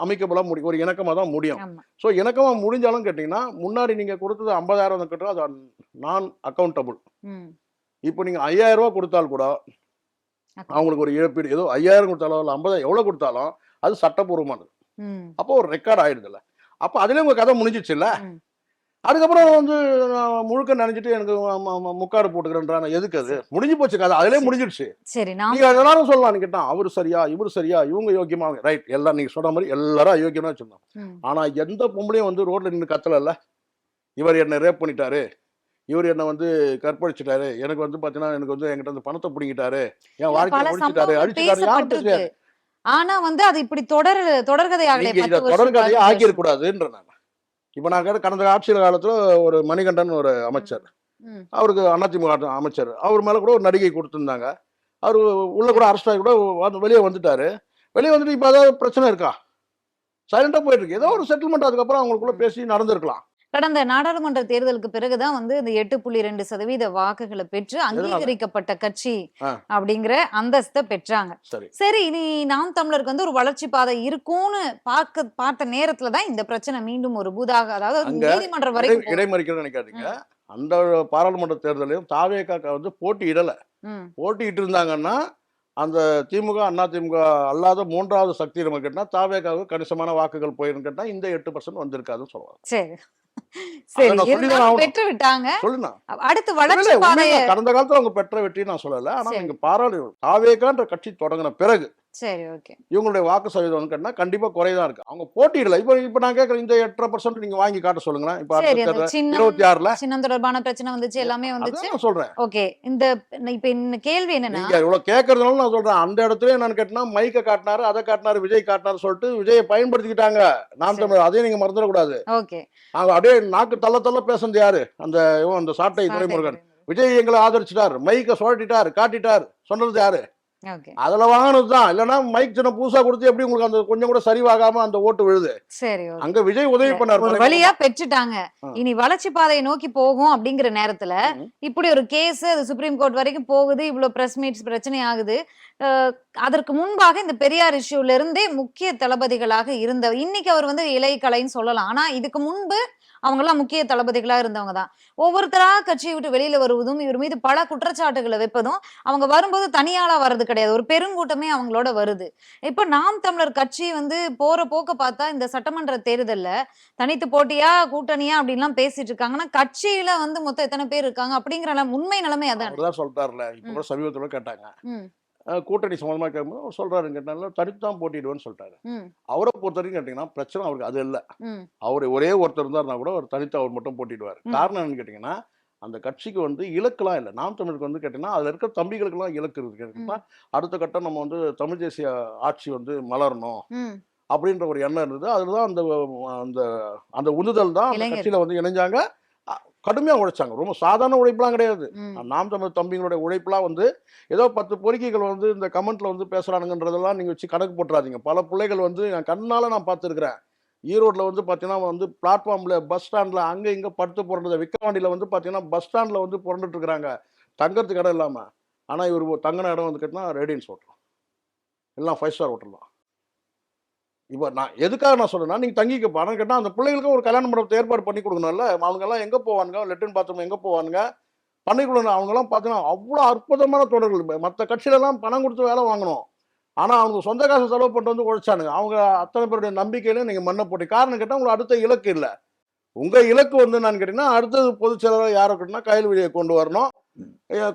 S2: அமிக்கபலா முடியும். ஒரு இணக்கமா தான் முடியும்.
S1: ஆமா.
S2: ஸோ இணக்கமா முடிஞ்சாலும் கேட்டீங்கன்னா, முன்னாடி நீங்க குடுத்தது 50,000 கட்டுறது அது நான் அக்கவுண்டபிள்.
S1: ம்.
S2: இப்போ நீங்க ரூ. 5,000 குடுத்தால் கூட,
S1: அக்கவுண்ட்.
S2: அவங்களுக்கு ஒரு இழப்பீடு ஏதோ 5,000 குடுத்தாலோ, இல்ல 50,000 எவ்வளோ குடுத்தாலும், அது சட்டப்பூர்வமானது.
S1: ம்.
S2: அப்போ ஒரு ரெக்கார்ட் ஆயிடுதுல்ல. அப்ப அதிலயே உங்க கதை முடிஞ்சிருச்சுல்ல.
S1: ம்.
S2: அதுக்கப்புறம் வந்து நான் முழுக்க நனைஞ்சுட்டு எனக்கு முக்காடு போட்டுக்கிறேன்றான். எதுக்கு அது?
S1: சரி,
S2: முடிஞ்சு போச்சு கதை. அதிலயே
S1: சரி.
S2: முடிஞ்சிடுச்சு.
S1: சரி. நாம்
S2: நீங்க எல்லாரும் சொல்லலாம் கேட்டா, அவரு சரியா, இவரு சரியா, இவங்க யோக்கியமா ரைட். எல்லாம் நீங்க சொன்ன மாரி எல்லாரும் அயோக்கியமா வச்சிருந்தோம்.
S1: ம்.
S2: ஆனா எந்த பொம்பளையும் வந்து ரோட்ல நின்னு கத்தலல்ல. இவர் என்ன ரேப் பண்ணிட்டாரு. இவரு என்ன வந்து கற்பழிச்சுட்டாரு. எனக்கு வந்து பார்த்தீங்கன்னா, எனக்கு வந்து என்கிட்ட இருந்து பணத்த புடுங்கிட்டாரு. என்
S1: இல்ல
S2: வாழ்க்கைய
S1: பல
S2: முடிச்சுட்டாரு,
S1: சம்பவங்கள்
S2: அழிச்சுட்டாரு. யாரும்
S1: பேசப்பட்டிருக்கு.
S2: பேசலையா?
S1: ஆனா வந்து அது இப்படி தொடர்கதை ஆகலையே
S2: நீங்க இத
S1: 10 வருஷம்,
S2: தொடர்கதையா
S1: 15
S2: ஆக்கியிருக்க
S1: வருஷம்.
S2: கூடாதுன்றேன் நான். இப்ப நான் கடந்த ஆட்சியாளர் காலத்துல ஒரு மணிகண்டன் ஒரு
S1: ம்.
S2: அமைச்சர்.
S1: ம்.
S2: அவருக்கு அதிமுக அமைச்சர். அவர் மேல கூட ஒரு நடிகை குடுத்திருந்தாங்க. அவரு உள்ள கூட
S1: சரி.
S2: அரெஸ்ட் ஆகி கூட வெளிய வந்துட்டாரு. வெளிய வந்துட்டு இப்ப ஏதாவது பிரச்சனை இருக்கா? சைலன்ட்டா போயிட்டு இருக்கு. ஏதோ
S1: ம்.
S2: ஒரு செட்டில்மென்ட் அதுக்கப்புறம் அவங்களுக்குள்ள
S1: ம்.
S2: பேசி நடந்திருக்கலாம்.
S1: கடந்த நாடாளுமன்ற தேர்தலுக்கு பிறகுதான் வந்து இந்த 8.2% வாக்குகள பெற்று
S2: எதனால?
S1: அங்கீகரிக்கப்பட்ட கட்சி
S2: ஆ
S1: அப்படிங்கிற அந்தஸ்த பெற்றாங்க.
S2: சரி.
S1: சரி, இனி நாம் தமிழருக்கு வந்து ஒரு வளர்ச்சி பாதை இருக்கும்னு பார்த்த நேரத்துல தான் இந்த பிரச்சனை மீண்டும் ஒரு பூதாக அதாவது
S2: அங்க
S1: நீதிமன்றம் வரைக்கும் போகுது.
S2: இடைமறிக்கிறேன்னு நினைக்காதீங்க.
S1: ம்.
S2: அந்த பாராளுமன்ற தேர்தலையும் தாவேகா வந்து போட்டியிடல.
S1: ம்.
S2: போட்டியிட்டு இருந்தாங்கன்னா, அந்த திமுக, அதிமுக அல்லாத 3வது சக்தி நம்ம கேட்டா தாவேகாவுக்கு கணிசமான வாக்குகள் போயிருன்னு கேட்டா, இந்த 8% வந்திருக்காதுன்னு சொல்லலாம்.
S1: சரி.
S2: அத
S1: சரி.
S2: நான் சொல்லி தானே
S1: இருந்தாலும்
S2: ஆகணும்.
S1: பெற்று விட்டாங்க.
S2: சொல்லுண்ணா.
S1: அடுத்து
S2: இல்ல,
S1: வளர்ச்சி
S2: இல்ல.
S1: பாதைய
S2: உண்மைதான். கடந்த காலத்துல அவங்க பெற்ற வெற்றின்னு நான் சொல்லல. ஆனா
S1: சரி,
S2: நீங்க தாவேகான்ற கட்சி தொடங்குன பிறகு,
S1: சரி. ஓகே.
S2: இவங்களுடைய வாக்கு சதவீதம் வந்து கேட்டா கண்டிப்பா குறையதான் இருக்கு. அவங்க போட்டியிடல. இப்ப நான் கேட்கிறேன் இந்த 8.5% நீங்க வாங்கி காட்ட சொல்லுங்களேன். இப்ப அடுத்த
S1: சரி. அந்த
S2: தேர்தல்
S1: சின்னம்
S2: 26ல
S1: சின்னம் தொடர்பான பிரச்சனை வந்துச்சு. எல்லாமே வந்துச்சு.
S2: அதான் நான் சொல்றேன்.
S1: ஓகே. இப்ப இந்த கேள்வி என்னன்னா
S2: நீங்க இவ்வளவு கேட்கறதுனால நான் சொல்றேன். அந்த இடத்துல என்னன்னு கேட்டனா, மைக்க காட்டினாரு, அத காட்டினாரு, விஜய் காட்டினாரு சொல்லிட்டு விஜய பயன்படுத்திக்கிட்டாங்க. நாம்
S1: சரி.
S2: தமிழர். அதையும் நீங்க மறந்துடக்கூடாது.
S1: ஓகே.
S2: அவங்க அப்படியே நாக்கு தள்ள தள்ள பேசுனது யாரு? அந்த சாட்டை
S1: சாட்டை
S2: துரைமுருகன்.
S1: துறைமுருகன்.
S2: விஜய் எங்கள ஆதரிச்சுட்டார். மைக்க சுழட்டிட்டார், காட்டிட்டார். சொன்னது யாரு?
S1: ஓகே.
S2: அதுல வாங்குனது தான். இல்லன்னா மைக் சின்னம் புதுசா குடுத்து எப்படி உங்களுக்கு அந்த கொஞ்சம் கூட சரிவாகாம அந்த ஓட்டு விழுது?
S1: சரி. ஓகே.
S2: அங்க விஜய் உதவி
S1: இல்ல
S2: பண்ணாரு
S1: ஒரு வழியா
S2: மறைமுகமா.
S1: பெற்றுட்டாங்க.
S2: ஆ.
S1: இனி வளர்ச்சி பாதைய நோக்கி போகும் அப்படிங்கிற நேரத்துல,
S2: ம்.
S1: இப்படி ஒரு கேஸ் அது சுப்ரீம் கோர்ட் வரைக்கும் போகுது. இவ்ளோ பிரஸ் மீட்ஸ் பிரச்சனை ஆகுது. அ அதற்கு முன்பாக இந்த பெரியார் இஷ்யூல இருந்தே முக்கிய தளபதிகளாக இன்னைக்கு அவர் வந்து இளைய கலைன்னு சொல்லலாம். ஆனா இதுக்கு முன்பு அவங்கலாம் முக்கிய தளபதிகளா இருந்தவங்க தான். ஒவ்வொருத்தரா கட்சிய விட்டு வெளியில வருவதும், இவர் மீது பல குற்றச்சாட்டுகள வைப்பதும், அவங்க வரும்போது தனியாளா வர்றது கிடையாது. ஒரு பெருங்கூட்டமே அவங்களோட வருது. இப்ப நாம் தமிழர் கட்சி வந்து போற போக்க பார்த்தா, இந்த சட்டமன்ற தேர்தல்ல தனித்து போட்டியா, கூட்டணியா அப்படின்லாம் பேசிட்டு இருக்காங்கன்னா, கட்சியில வந்து மொத்தம் எத்தன பேர் இருக்காங்க அப்படிங்கிற உண்மை நிலைமை அதானே.
S2: அவரு தான் சொல்ட்டார்ல. இப்ப
S1: ம்,
S2: கூட சமீபத்துல கேட்டாங்க.
S1: ம்,
S2: கூட்டணி சம்மந்தமா கேட்கும்போது அவர் சொல்றாரு கேட்டால தனித்து தான் போட்டியிடுவேன்னு சொல்ட்டாரு.
S1: ம்,
S2: அவர பொறுத்தவரைக்கும் கேட்டீங்கன்னா, பிரச்சனை அவருக்கு அது இல்ல.
S1: ம்,
S2: அவரு ஒரே ஒருத்தர் இருந்தாருன்னா கூட அவர் தனித்து அவர் மட்டும் போட்டியிடுவாரு.
S1: ம்,
S2: காரணம் என்னன்னு கேட்டீங்கன்னா, அந்த கட்சிக்கு வந்து இலக்குலாம் இல்ல. நாம் தமிழுக்கு வந்து கேட்டீங்கன்னா, அதுல இருக்கிற தம்பிகளுக்கெல்லாம் இலக்கு இருக்கு. கேட்டீங்கன்னா,
S1: ம்,
S2: அடுத்த கட்டம் நம்ம வந்து தமிழ் தேசிய ஆட்சி வந்து மலரணும்.
S1: ம்.
S2: அப்படின்ற ஒரு எண்ணம் இருந்தது. அதுதான் அந்த அந்த அந்த உந்துதல் தான் அந்த
S1: இளைஞர்.
S2: கட்சியில வந்து இணைஞ்சாங்க. அ கடுமையா உழைச்சாங்க. ரொம்ப சாதாரண உழைப்புலாம் கிடையாது.
S1: ம்.
S2: நாம் தமிழ் தம்பிங்களுடைய உழைப்புலாம் வந்து ஏதோ 10 பொறுக்கிகள் வந்து இந்த கமெண்ட்ல வந்து பேசுறானுங்கன்றதெல்லாம் நீங்க வச்சு கணக்கு போட்டுறாதீங்க. பல பிள்ளைகள் வந்து என் கண்ணால நான் பார்த்துருக்கிறேன். ஈரோட்ல வந்து பார்த்தீங்கன்னா வந்து பிளாட்ஃபார்ம்ல, பஸ் ஸ்டாண்ட்ல அங்க இங்க படுத்து புரண்டது. விக்கிரவாண்டியில வந்து பார்த்தீங்கன்னா, பஸ் ஸ்டாண்ட்ல வந்து புரண்டுட்டு இருக்கிறாங்க. தங்கறதுக்கு இடம் இல்லாம. ஆனா இவரு தங்குன இடம் வந்து கேட்டீங்கன்னா, ரேடியன்ஸ் ஹோட்டல். எல்லாம் 5 ஸ்டார் ஹோட்டல் தான். இப்ப நான் எதுக்காக நான் சொல்றேன்னா, நீங்க தங்கிக்கப்பா. ஆனா கேட்டா, அந்த பிள்ளைகளுக்கும் ஒரு கல்யாண மண்டபத்த ஏற்பாடு பண்ணி குடுக்கணும்ல. அவங்கலாம் எங்க போவானுங்க? லெட்ரின் பாத்ரூம் எங்க போவானுங்க? பண்ணி குடுக்கணும். அவங்கலாம் பார்த்தீங்கன்னா, அவ்ளோ அற்புதமான தொடர்கள். மத்த கட்சியிலலாம் பணம் குடுத்து வேல வாங்கணும். ஆனா, அவங்க சொந்த காச செலவு பண்ணிட்டு வந்து உழைச்சானுங்க. அவங்க அத்தன பேருடைய நம்பிக்கையில நீங்க மண்ண போட்டீங்க. காரணம் கேட்டா, உங்களுக்கு அடுத்த இலக்கு இல்ல. உங்க இலக்கு வந்து என்னன்னு கேட்டீங்கன்னா, அடுத்தது பொதுச் செயலாளர் யார இருக்கணும்னா, கயல்விழிய கொண்டு வரணும்.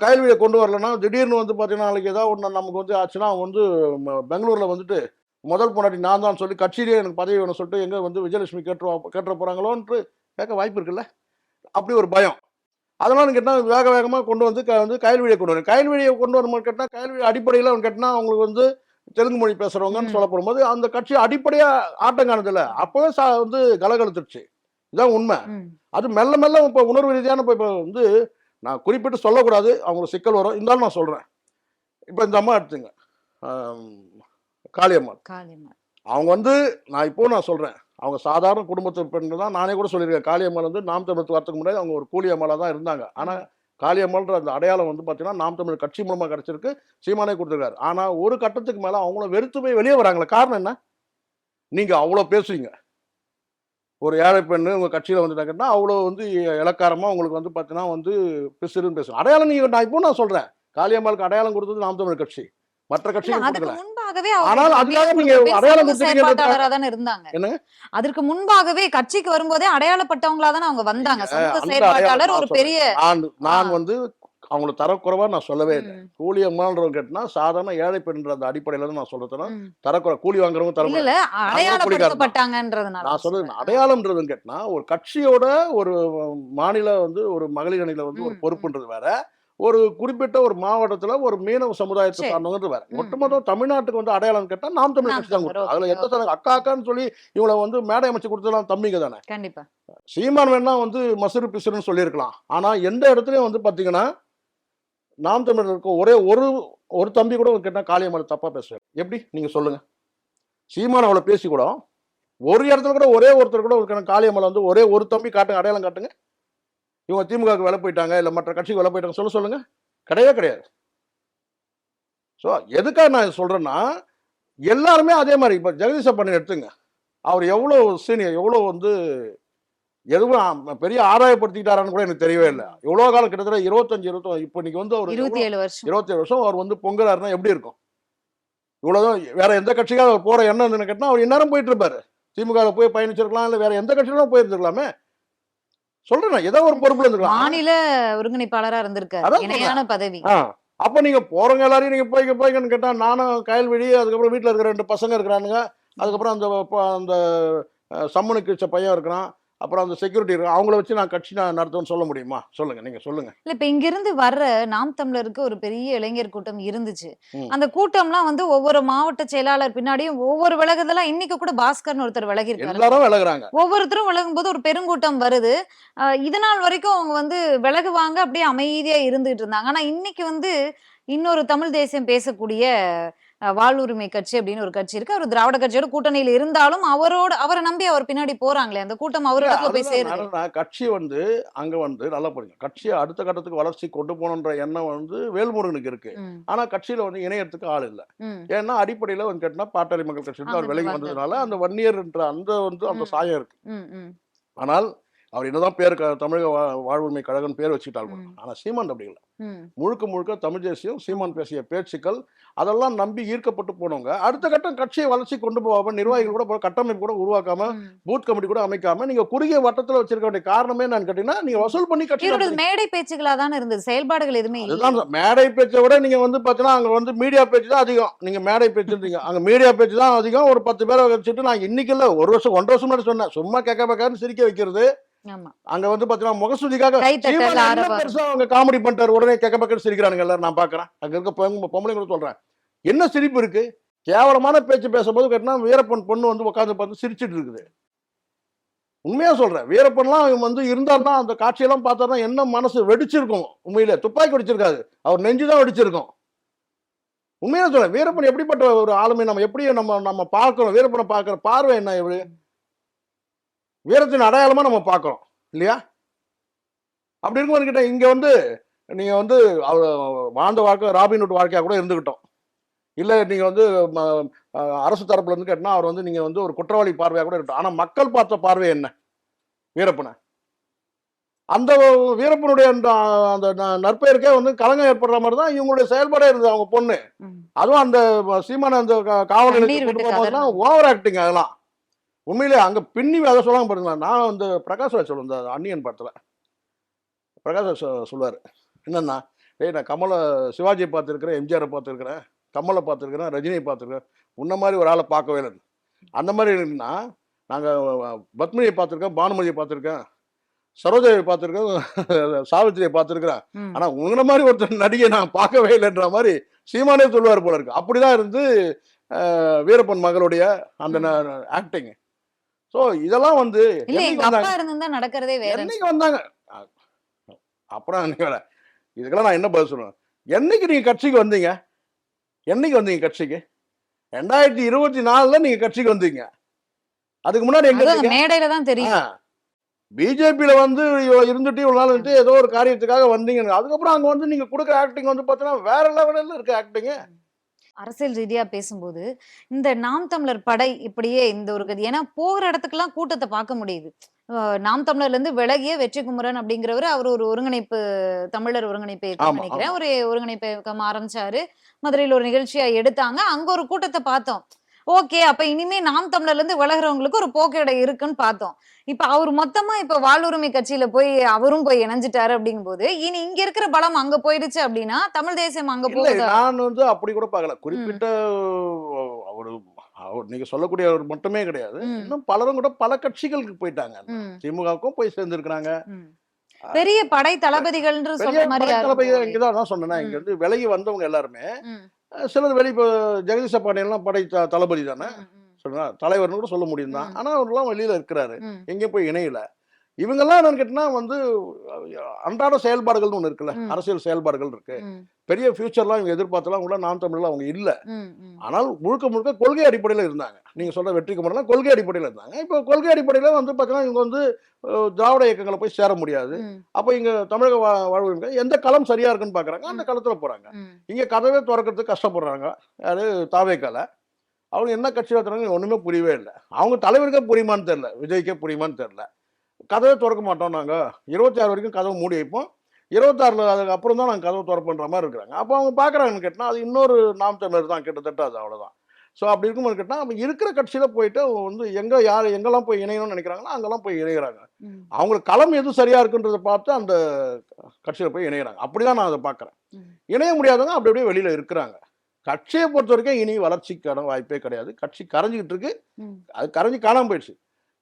S2: கயல்விழிய கொண்டு வரலன்னா, திடீர்னு வந்து பார்த்தீங்கன்னா, நாளைக்கு ஏதாவது ஒண்ணு நமக்கு வந்து ஆச்சுன்னா, அவங்க வந்து பெங்களூர்ல வந்துட்டு முதல் பொண்டாட்டி நான் தான் சொல்லி கட்சியிலேயே எனக்கு பதவி வேணும்னு சொல்லிட்டு எங்க வந்து விஜயலட்சுமி கேட்டுற போறாங்களோன்ட்டு கேட்க வாய்ப்பு இருக்குல்ல. அப்படி ஒரு பயம். அதனால கேட்டால் வேக வேகமாக கொண்டு வந்து கயல்விழியை கொண்டு வரேன். கயல்விழியை கொண்டு வரும்போது கேட்டால் கயல்விழி அடிப்படையில் அவன் கேட்டால் அவங்களுக்கு வந்து தெலுங்கு மொழி பேசுகிறவங்கன்னு சொல்ல போகும்போது அந்த கட்சி அடிப்படையாக ஆட்டம் காணதில்ல. அப்போவே வந்து கலகலத்துருச்சு. இதான் உண்மை. அது மெல்ல மெல்ல இப்போ உணர்வு ரீதியான இப்போ வந்து நான் குறிப்பிட்டு சொல்லக்கூடாது, அவங்களுக்கு சிக்கல் வரும். இருந்தாலும் நான் சொல்கிறேன். இப்போ இந்த அம்மா எடுத்துங்க, காளியம்மாள். அவங்க வந்து நான் சொல்கிறேன், அவங்க சாதாரண குடும்பத்து பெண்கள் தான். நானே கூட சொல்லியிருக்கேன், காளியம்மாள் வந்து நாம் தமிழ் வரத்துக்கு முன்னாடி அவங்க ஒரு கூலி அம்மாளாக தான் இருந்தாங்க. ஆனால் காளியம்மாள்ன்ற அந்த அடையாளம் வந்து பார்த்தீங்கன்னா நாம் தமிழ் கட்சி மூலமாக கிடச்சிருக்கு, சீமானே கொடுத்துருக்காரு. ஆனால் ஒரு கட்டத்துக்கு மேலே அவங்கள வெறுத்து போய் வெளியே வராங்களே. காரணம் என்ன? நீங்கள் அவ்வளோ பேசுவீங்க, ஒரு ஏழை பெண்ணு உங்கள் கட்சியில் வந்துட்டாங்கன்னா அவ்வளோ வந்து இலக்காரமாக உங்களுக்கு வந்து பார்த்தீங்கன்னா வந்து பிசுறுன்னு பேசும். அடையாளம் நான் சொல்கிறேன், காளியம்மாளுக்கு அடையாளம் கொடுத்தது நாம் தமிழ் கட்சி, மற்ற கட்சிகள் கொடுக்கல. ஆனால் அதுக்காக நீங்க அடையாளம் கொடுத்தீங்க
S1: இருந்தாங்க. அதற்கு முன்பாகவே கட்சிக்கு வரும்போதே அடையாளப்பட்டவங்களா தானே அவங்க வந்தாங்க. சமூக செயற்பாட்டாளர் ஒரு பெரிய
S2: நான் வந்து அவங்களை தரக்குறைவா நான் சொல்லவே இல்லை. கூலி அம்மான்றவங்க கேட்டா சாதாரண ஏழை பெண்ற அந்த அடிப்படையில தான் நான் சொல்றேன்னா தரக்குறை. கூலி வாங்குறவங்க தரக்குறை
S1: அடையாளப்படுத்தப்பட்டாங்கன்றதுனால
S2: நான் சொல்றது. அடையாளம்ன்றதுன்னு கேட்டா ஒரு கட்சியோட ஒரு மாநில வந்து ஒரு மகளிர் அணியில வந்து ஒரு பொறுப்புன்றது வேற, ஒரு குறிப்பிட்ட ஒரு மாவட்டத்துல ஒரு மீனவ சமுதாயத்தை சார்ந்தவங்க வேற. ஒட்டுமொத்த தமிழ்நாட்டுக்கு வந்து அடையாளம் கேட்டா நாம் தமிழ் கட்சி தான் கொடுத்தோம். அதுல எந்த அக்கா அக்கான்னு சொல்லி இவங்களை வந்து மேடை அமைச்சு கொடுத்ததெல்லாம் தம்பிங்க தானே.
S1: கண்டிப்பா
S2: சீமான் வேணா வந்து மசுறு பிசுறுன்னு சொல்லியிருக்கலாம். ஆனா எந்த இடத்துலயும் வந்து பாத்தீங்கன்னா நாம் தமிழர் இருக்க ஒரே ஒரு தம்பி கூட கேட்டா காளியம்மாள் தப்பா பேசுறாரு. எப்படி நீங்க சொல்லுங்க? சீமான் அவளை பேசி கூட ஒரு இடத்துல கூட ஒரே ஒருத்தர் கூட காளியம்மாள் வந்து ஒரே ஒரு தம்பி காட்டுங்க, அடையாளம் காட்டுங்க, இவங்க திமுகவுக்கு வேலை போயிட்டாங்க இல்ல மற்ற கட்சிக்கு வேலை போயிட்டாங்க சொல்லுங்க. கிடையவே கிடையாது. ஸோ எதுக்காக நான் சொல்றேன்னா எல்லாருமே அதே மாதிரி. இப்போ ஜெகதீஷ் பண்ணி எடுத்துங்க, அவர் எவ்வளோ சீனியர், எவ்வளோ வந்து எதுவும் பெரிய ஆதாயப்படுத்திக்கிட்டாரான்னு கூட எனக்கு தெரியவே இல்லை. எவ்வளோ காலம், கிட்டத்தட்ட 25 இப்போ இன்னைக்கு வந்து அவர்
S1: 27
S2: வருஷம் அவர் வந்து பொங்கலாருன்னா எப்படி இருக்கும்? இவ்வளோதான். வேற எந்த கட்சிக்காக அவர் போற எண்ணம் இருந்துன்னு கேட்டால் அவர் இந்நேரம் போயிட்டு இருப்பாரு. திமுக போய் பயணிச்சிருக்கலாம், இல்லை வேற எந்த கட்சியிலும் போயிருந்துருக்கலாமே. சொல்றேன், ஏதோ ஒரு பொறுப்புல இருந்துக்கலாம்.
S1: மாநில ஒருங்கிணைப்பாளரா இருந்திருக்காரு, இணையான பதவி.
S2: அப்ப நீங்க போறவங்க எல்லாரையும் நீங்க போய்க்கன்னு கேட்டா நானும் கயல்விழி, அதுக்கப்புறம் வீட்டுல இருக்கிற 2 பசங்க இருக்கிறானுங்க, அதுக்கப்புறம் அந்த சம்மனுக்கு பையன் இருக்கிறான், அப்புறம் அந்த செக்யூரிட்டி இருக்கு, அவங்கள வச்சு நான் கட்சி நடத்துவேன்னு சொல்ல முடியுமா? சொல்லுங்க, நீங்க சொல்லுங்க.
S1: இல்ல இப்ப இங்க இருந்து வர்ற நாம் தமிழருக்கு ஒரு பெரிய இளைஞர் கூட்டம் இருந்துச்சு. அந்த கூட்டம்லாம் வந்து ஒவ்வொரு மாவட்ட செயலாளர் பின்னாடியும் ஒவ்வொரு விலகுதெல்லாம் இன்னைக்கு கூட பாஸ்கர்னு ஒருத்தர் விலகி இருக்காரு.
S2: எல்லாரும் விலகுறாங்க.
S1: ஒவ்வொருத்தரும் விலகும் போது ஒரு பெருங்கூட்டம் வருது. இதனால் வரைக்கும் அவங்க வந்து விலகுவாங்க, அப்படியே அமைதியா இருந்துட்டு இருந்தாங்க. ஆனா இன்னைக்கு வந்து இன்னொரு தமிழ் தேசியம் பேசக்கூடிய வாழ்வுரிமை கட்சி அப்படின்னு ஒரு கட்சி இருக்கு. அவர் திராவிட கட்சியோட கூட்டணியில இருந்தாலும் அவரை நம்பி அவர் பின்னாடி போறாங்களே, அந்த கூட்டம் அவரிடத்துல போய் சேருது.
S2: கட்சி வந்து அங்க வந்து நல்லா புரியுங்க, கட்சியை அடுத்த கட்டத்துக்கு வளர்ச்சி கொண்டு போகணுன்ற எண்ணம் வந்து வேல்முருகனுக்கு இருக்கு. ஆனா கட்சியில வந்து இணையத்துக்கு ஆள் இல்லை. ஏன்னா அடிப்படையில வந்து கேட்டா பாட்டாளி மக்கள் கட்சி அவர் விலகி வந்ததுனால அந்த வன்னியர்ன்ற அந்த சாயம் இருக்கு. ஆனால் அவர் என்னதான் பேர் தமிழக வாழ்வுரிமை கழகம் பேர் வச்சுட்டாலும், ஆனா சீமான் அப்படி இல்லை. முழுக்க முழுக்க தமிழ் தேசியம், சீமான் பேசிய பேச்சுக்கள் அதெல்லாம் நம்பி ஈர்க்கப்பட்டு போனவங்க. அடுத்த கட்டம் கட்சியை வளர்ச்சி கொண்டு போகாம, நிர்வாகிகள் கூட கட்டமைப்பு கூட உருவாக்காம, பூத் கமிட்டி கூட அமைக்காம நீங்க குறுகிய வட்டத்துல வச்சிருக்க வேண்டிய காரணமே என்னன்னு கேட்டீங்கன்னா, நீங்க வசூல் பண்ணி கட்சி
S1: மேடை பேச்சுகளா தான் இருந்தது, செயல்பாடுகள் எதுவுமே இல்லை.
S2: மேடை பேச்சை விட நீங்க வந்து பாத்தீங்கன்னா அங்க வந்து மீடியா பேச்சு தான் அதிகம். நீங்க மேடை பேச்சு அங்க மீடியா பேச்சு தான் அதிகம். ஒரு 10 பேரை வச்சுட்டு நான் இன்னைக்கு இல்ல, 1 வருஷம் 1.5 வருஷம் முன்னாடி சொன்னேன், சும்மா கேட்கான்னு சிரிக்க வைக்கிறது. அங்க வந்து பாத்தீங்கன்னா முகஸ்துதிக்காக அவங்க காமெடி பண்ணிட்டாரு, உடனே கேட்க சிரிக்கிறானுங்க எல்லாரும். நான் பாக்குறேன் அங்க இருக்க பொம்பளை கூட சொல்றேன், என்ன சிரிப்பு இருக்கு? கேவலமான பேச்சு பேசும்போது கேட்டா வீரப்பன் பொண்ணு வந்து உட்காந்து பார்த்து சிரிச்சிட்டு இருக்குது. உண்மையா சொல்றேன், வீரப்பன்லாம் வந்து இருந்தாருன்னா அந்த காட்சியெல்லாம் பார்த்தா என்ன மனசு வெடிச்சிருக்கும். உண்மையிலே துப்பாக்கி வெடிச்சிருக்காது, அவர் நெஞ்சுதான் வெடிச்சிருக்கும். உண்மையா சொல்றேன், வீரப்பன் எப்படிப்பட்ட ஒரு ஆளுமை, நம்ம எப்படி நம்ம பார்க்கணும், வீரப்பனை பார்க்கிற பார்வை என்ன, எப்படி வீரத்தின் அடையாளமா நம்ம பார்க்கிறோம் இல்லையா? அப்படி இருக்கும்போது கிட்ட இங்க வந்து நீங்க வந்து வாழ்ந்த வாழ்க்கை ராபின்ஹுட் வாழ்க்கையா கூட இருந்துகிட்டோம். இல்ல நீங்க வந்து அரசு தரப்புல இருந்து கேட்டா அவர் வந்து நீங்க வந்து ஒரு குற்றவாளி பார்வையா கூட இருக்கட்டும். ஆனா மக்கள் பார்த்த பார்வை என்ன? வீரப்பனை அந்த வீரப்பனுடைய அந்த நற்பெயருக்கே வந்து களங்கம் ஏற்படுற மாதிரி தான் இவங்களுடைய செயல்பாடே இருந்தது. அவங்க பொண்ணு அதுவும் அந்த சீமான அந்த காவல் நிலையத்துக்கு ஓவர் ஆக்டிங். அதெல்லாம் உண்மையிலே அங்க பின்னி அதை சொல்லாம பாருங்களா. நான் வந்து பிரகாஷ் ராஜ் சொல்லுவேன், இந்த அன்னியன் படத்துல பிரகாஷ் ராஜ் சொல்லுவாரு என்னன்னா, நான் கமலை சிவாஜியை பார்த்துருக்கிறேன், எம்ஜிஆரை பார்த்துருக்கிறேன், கமலை பார்த்துருக்கிறேன், ரஜினியை பார்த்துருக்கிறேன், உன்ன மாதிரி ஒரு ஆளை பார்க்கவே இல்லை. அந்த மாதிரி இருக்குன்னா நாங்கள் பத்மினியை பார்த்துருக்கேன், பானுமதியை பார்த்துருக்கேன், சரோஜாவை பார்த்துருக்கேன், சாவித்திரியை பார்த்துருக்கிறேன்.
S1: ம்.
S2: ஆனா உங்கள மாதிரி ஒருத்தர் நடிகை நான் பார்க்கவே இல்லைன்ற மாதிரி சீமானே சொல்லுவார் போல இருக்கு. அப்படிதான் இருந்து வீரப்பன் மகளுடைய அந்த
S1: ம்.
S2: ஆக்டிங். ஸோ இதெல்லாம் வந்து
S1: இல்ல
S2: என்னைக்கு
S1: எங்க அப்பா
S2: வந்தாங்க
S1: இருந்திருந்தா நடக்கிறதே வேறன்னு
S2: என்னைக்கு வந்தாங்க அ- அப்புறம் நீங்க வேற. இதுக்கெல்லாம் நான் என்ன பதில் சொல்லுவேன்? என்னைக்கு நீங்க கட்சிக்கு வந்தீங்க? என்னைக்கு வந்தீங்க கட்சிக்கு? 2024 நீங்க கட்சிக்கு வந்தீங்க. அதுக்கு முன்னாடி எங்க
S1: அதுவும் அந்த
S2: இருந்தீங்க?
S1: மேடையில தான் தெரியும்.
S2: பிஜேபியில வந்து இருந்துட்டு இவ்வளவு நாள் இருந்துட்டு ஏதோ ஒரு காரியத்துக்காக வந்தீங்க. அதுக்கப்புறம் அங்க வந்து நீங்க கொடுக்குற ஆக்டிங் வந்து பார்த்தீங்கன்னா வேற லெவலில் இருக்க ஆக்டிங்.
S1: அரசியல் ரீதியா பேசும்போது, இந்த நாம் தமிழர் படை இப்படியே இந்த ஒரு கதி ஏன்னா போகிற இடத்துக்கெல்லாம் கூட்டத்த பார்க்க முடியுது. நாம் தமிழர்லேருந்து விலகிய வெற்றி குமரன் அப்படிங்கிறவரு, அவரு ஒரு ஒருங்கிணைப்பு தமிழர் ஒருங்கிணைப்பு இயக்கம்னு
S2: ஆமா
S1: நினைக்கிறேன்.
S2: ஆமா.
S1: ஒரு ஒருங்கிணைப்பு இயக்கம் ஆரம்பிச்சாரு. மதுரையில ஒரு நிகழ்ச்சியா எடுத்தாங்க. அங்க ஒரு கூட்டத்த பார்த்தோம். ஓகே. அப்ப இனிமே நாம் தமிழர்லேருந்து விலகுறவங்களுக்கு ஒரு போக்கிடை இருக்குன்னு பார்த்தோம். இப்ப அவரு மொத்தமா இப்ப வாழ்வுரிமை கட்சியில போய் அவரும் போய் இணைஞ்சுட்டாரு அப்படிங்கும்போது, இனி இங்க இருக்கிற பலம் அங்க போயிடுச்சு அப்படின்னா, தமிழ் தேசியம் அங்க
S2: இல்ல
S1: போகுதா?
S2: நான் வந்து அப்படி கூட பார்க்கல.
S1: ம்.
S2: குறிப்பிட்ட அவரு அவர் நீங்க சொல்லக்கூடியவர் மட்டுமே கிடையாது.
S1: ம்.
S2: இன்னும் பலரும் கூட பல கட்சிகளுக்கு போயிட்டாங்க.
S1: ம்.
S2: திமுகவுக்கும் போய் சேர்ந்திருக்கிறாங்க.
S1: ம். பெரிய படை தளபதிகள்ன்று
S2: பெரிய
S1: சொல்ற மாரி யாரும்
S2: படைத்தளபதி
S1: போகலையே.
S2: இங்கதான் அதான் சொன்னேன்னா, இங்க
S1: ம்.
S2: இருந்து விலகி வந்தவங்க எல்லாருமே
S1: ம்.
S2: சிலர் இப்போ ஜெகதீச பாண்டியன்லாம் தளபதி தானே.
S1: ம். ம்.
S2: சொல்லுங்க தலைவர்னு கூட சொல்ல முடியும் தான்.
S1: ம்.
S2: ஆனா அவர்லாம் வெளியில இருக்கிறாரு.
S1: ம்.
S2: எங்கேயும் போய் இணையல. இவங்கெல்லாம் என்னன்னு கேட்டீங்கன்னா வந்து அன்றாட செயல்பாடுகள்னு ஒண்ணு இருக்குல்ல.
S1: ம்.
S2: அரசியல் செயல்பாடுகள் இருக்கு.
S1: ம். பெரிய
S2: பெரிய ஃபியூச்சர்லாம் இவங்க எதிர்பார்த்தலாம் கூட நாம் தமிழ்ல அவங்க இல்ல.
S1: ம். ம்.
S2: ஆனால் முழுக்க முழுக்க கொள்கை அடிப்படையில இருந்தாங்க. நீங்க சொல்ற வெற்றி குமரன்லாம் கொள்கை அடிப்படையில இருந்தாங்க. இப்போ கொள்கை அடிப்படையில வந்து பார்த்தீங்கன்னா, இவங்க வந்து திராவிட இயக்கங்கள போய் சேர முடியாது.
S1: ம்.
S2: அப்ப இங்க தமிழக வாழ்வுரிமை எந்த களம் சரியா இருக்குன்னு பார்க்குறாங்க. அந்த
S1: ம்.
S2: களத்துல போறாங்க.
S1: ம்.
S2: இங்க கதவே தொறக்கிறதுக்கு கஷ்டப்படுறாங்க. யாரு? தாவேக்கால. அவங்க என்ன கட்சி நடத்துறாங்கன்னு ஒண்ணுமே புரியவே இல்ல. அவங்க தலைவருக்கே புரியுமான்னு தெரியல. விஜய்க்கே புரியுமான்னு தெரியல. கதவே தொறக்க மாட்டோம் நாங்க. 26 வரைக்கும் கதவு மூடி வைப்போம். 26ல அதுக்கு அப்புறம் தான் நாங்க கதவு தொறப்போன்ற மாரி இருக்கிறாங்க. அப்போ அவங்க பார்க்குறாங்கன்னு கேட்டா, அது இன்னொரு நாம் தமிழர் தான் கிட்டத்தட்ட அது அவ்வளோதான். ஸோ அப்படி இருக்கும்போது கேட்டா, அப்ப இருக்கிற கட்சியில போயிட்டு அவங்க வந்து யார் எங்கெல்லாம் போய் இணையணும்னு நினைக்கிறாங்களோ, அங்கெல்லாம் போய் இணைகிறாங்க.
S1: ம்.
S2: அவங்களுக்கு களம் எது சரியா இருக்குன்றத பார்த்து அந்த கட்சியில போய் இணைகிறாங்க. அப்படிதான் நான் அத பார்க்குறேன்.
S1: ம்.
S2: இணைய முடியாதவங்க அப்படி அப்படியே வெளியில இருக்கிறாங்க. கட்சியை பொறுத்தவரைக்கும் இனி வளர்ச்சிக்கான வாய்ப்பே கிடையாது. கட்சி கரைஞ்சுகிட்டு இருக்கு.
S1: ம்.
S2: அது கரைஞ்சு காணாம போயிடுச்சு.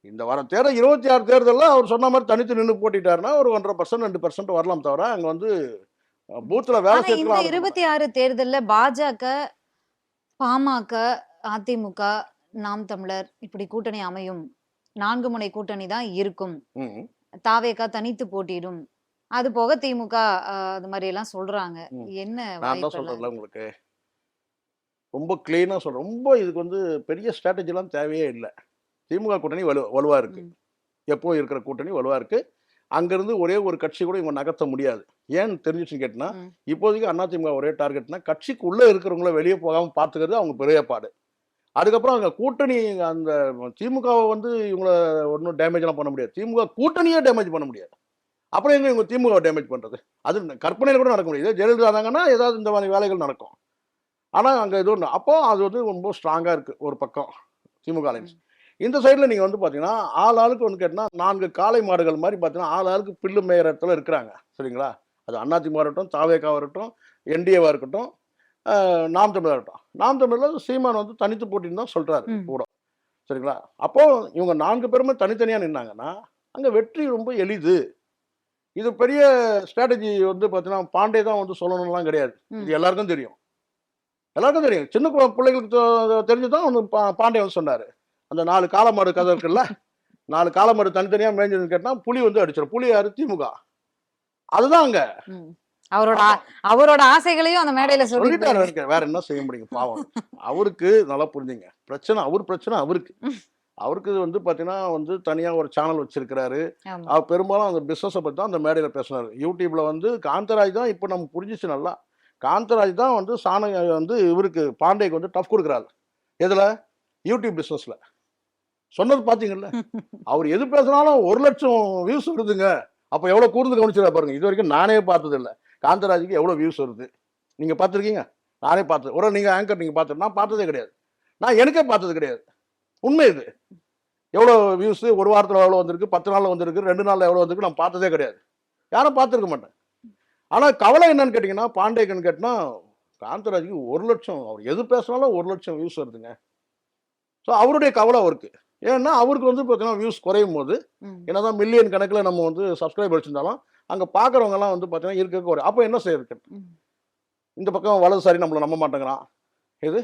S2: இந்த வர தேர்தல் 26 தேர்தல்ல அவர் சொன்ன மாரி தனித்து நின்னு போட்டிட்டாருன்னா, ஒரு 1.5% 2% வரலாம் தவிர, அங்க வந்து பூத்ல வேலை
S1: ஆனா இந்த
S2: செய்யறதுக்குலாம் ஆள் இருக்க மாட்டாங்க.
S1: 26 தேர்தல்ல பாஜக, பாமக, அதிமுக, நாம் தமிழர் இப்படி கூட்டணி அமையும். 4 முனை கூட்டணி தான் இருக்கும்.
S2: ம்,
S1: தாவேகா தனித்து போட்டியிடும். அது போக திமுக அது மாரி எல்லாம் சொல்றாங்க.
S2: ம்.
S1: என்ன
S2: நான் தான்
S1: வாய்ப்பெல்லாம்
S2: சொல்றேன்ல
S1: இருக்கு?
S2: உங்களுக்கு. ரொம்ப கிளீனா சொல்றேன். ரொம்ப இதுக்கு வந்து பெரிய ஸ்ட்ராட்டஜிலாம் தேவையே இல்ல. திமுக கூட்டணி வலுவா இருக்கு.
S1: ம்.
S2: எப்பவும் இருக்கிற கூட்டணி வலுவா இருக்கு. அங்கிருந்து ஒரே ஒரு கட்சி கூட இவங்க நகர்த்த முடியாது. ஏன்னு தெரிஞ்சுச்சுன்னு கேட்டீங்கன்னா,
S1: ம்.
S2: இப்போதைக்கு அதிமுக ஒரே டார்கெட்னா, கட்சிக்குள்ள இருக்கிறவங்கள வெளிய போகாம பார்த்துக்கிறது அவங்க பெரிய பாடு. அதுக்கப்புறம் அங்க கூட்டணி அந்த திமுகவை வந்து இவங்கள ஒண்ணும் டேமேஜ்லாம் பண்ண முடியாது. திமுக கூட்டணியே டேமேஜ் பண்ண முடியாது. அப்புறம் எங்க இவங்க திமுகவை டேமேஜ் பண்றது? அது கற்பனையில கூட நடக்க முடியாது. ஜெயலலிதா இருந்தாங்கன்னா, ஏதாவது இந்த மாதிரி வேலைகள் நடக்கும். ஆனா அங்க எதுவும் அப்போ அது வந்து ரொம்ப ஸ்ட்ராங்கா இருக்கு ஒரு பக்கம் திமுக அலைன்ஸ்.
S1: ம்.
S2: இந்த சைடுல நீங்க வந்து பாத்தீங்கன்னா, ஆளுக்கு வந்து கேட்டீங்கன்னா 4 காளை மாடுகள் மாரி பாத்தீங்கன்னா, ஆளுக்கு பில்லு மேயிற இடத்துல இருக்கிறாங்க. சரிங்களா? அது அதிமுக இருக்கட்டும், தாவேகாவா இருக்கட்டும், என்டிஏவா இருக்கட்டும், நாம் தமிழரா இருக்கட்டும். நாம் தமிழர்ல சீமான் வந்து தனித்து போட்டின்னு தான் சொல்றாரு
S1: ம்.
S2: கூட. சரிங்களா? அப்போ இவங்க 4 பேருமே தனித்தனியா நின்னாங்கன்னா, அங்க வெற்றி ரொம்ப எளிது. இது பெரிய ஸ்ட்ராட்டஜி வந்து பாத்தீங்கன்னா, பாண்டே தான் வந்து சொல்லணும்லாம் கிடையாது.
S1: ம்.
S2: இது எல்லாருக்கும் தெரியும். எல்லாருக்கும் தெரியும். சின்ன பிள்ளைகளுக்கு தெரிஞ்சு தான் வந்து பாண்டே வந்து சொன்னாரு. அந்த 4 காளமாடு கதை இருக்குல்ல, 4 காளமாடு தனித்தனியா மேய்ஞ்சதுன்னு கேட்டா, புலி வந்து அடிச்சிரும். புலி யாரு? திமுக. அதுதான் அங்க.
S1: ம். அவரோட ஆசைகளையும் அந்த மேடையில சொல்லிட்டு
S2: சொல்லிட்டாரு.
S1: போயிருக்காரு.
S2: வேற என்ன செய்ய முடியும் பாவம். அவருக்கு நல்லா புரிஞ்சுங்க. பிரச்சனை அவருக்கு. அவருக்கு வந்து பாத்தீங்கன்னா வந்து தனியா ஒரு சேனல் வச்சிருக்கிறாரு.
S1: ஆமா.
S2: அவர் பெரும்பாலும் அந்த பிசினஸ பத்தி தான் அந்த மேடையில பேசினாரு. யூடியூப்ல வந்து காந்தராஜ் தான் இப்ப நமக்கு புரிஞ்சிச்சு நல்லா. காந்தராஜ் தான் வந்து வந்து இவருக்கு பாண்டேக்கு வந்து டஃப் குடுக்குறாரு. எதுல? யூடியூப் பிசினஸ்ல. சொன்னது பாத்தீங்கல்ல. அவர் எது பேசினாலும் 1,00,000 வியூஸ் வருதுங்க. அப்ப எவ்வளவு கூர்ந்து கவனிச்சிருக்காரு பாருங்க. இது வரைக்கும் நானே பார்த்தது இல்ல. காந்தராஜுக்கு எவ்வளவு வியூஸ் வருது. நீங்க பார்த்திருக்கீங்க? நானே பார்த்தது. ஒரு நீங்க ஆங்கர் நீங்க பார்த்து நான் பார்த்ததே கிடையாது. நான் எனக்கே பார்த்தது கிடையாது. உண்மை இது. எவ்வளோ வியூஸ் ஒரு வாரத்துல எவ்வளோ வந்திருக்கு, 10 நாள்ல வந்திருக்கு, 2 நாள்ல எவ்வளோ வந்திருக்கு நான் பார்த்ததே கிடையாது. யாரும் பார்த்திருக்க மாட்டேன். ஆனா கவலை என்னன்னு கேட்டீங்கன்னா, பாண்டேக்குன்னு கேட்டா காந்தராஜுக்கு 1,00,000 அவர் எது பேசினாலும் 1,00,000 வியூஸ் வருதுங்க. ஸோ அவருடைய கவலை அவருக்கு. ஏன்னா அவருக்கு வந்து பார்த்தீங்கன்னா வியூஸ் குறையும் போது
S1: ம்.
S2: என்னதான் மில்லியன் கணக்கில் நம்ம வந்து சப்ஸ்கிரைபர் வச்சிருந்தாலும் அங்கே பார்க்குறவங்கலாம் வந்து பார்த்தீங்கன்னா இருக்க ஒரு அப்போ என்ன செய்யறது?
S1: ம்.
S2: இந்த பக்கம் வலதுசாரி நம்மளை நம்ப மாட்டேங்கிறான். எது?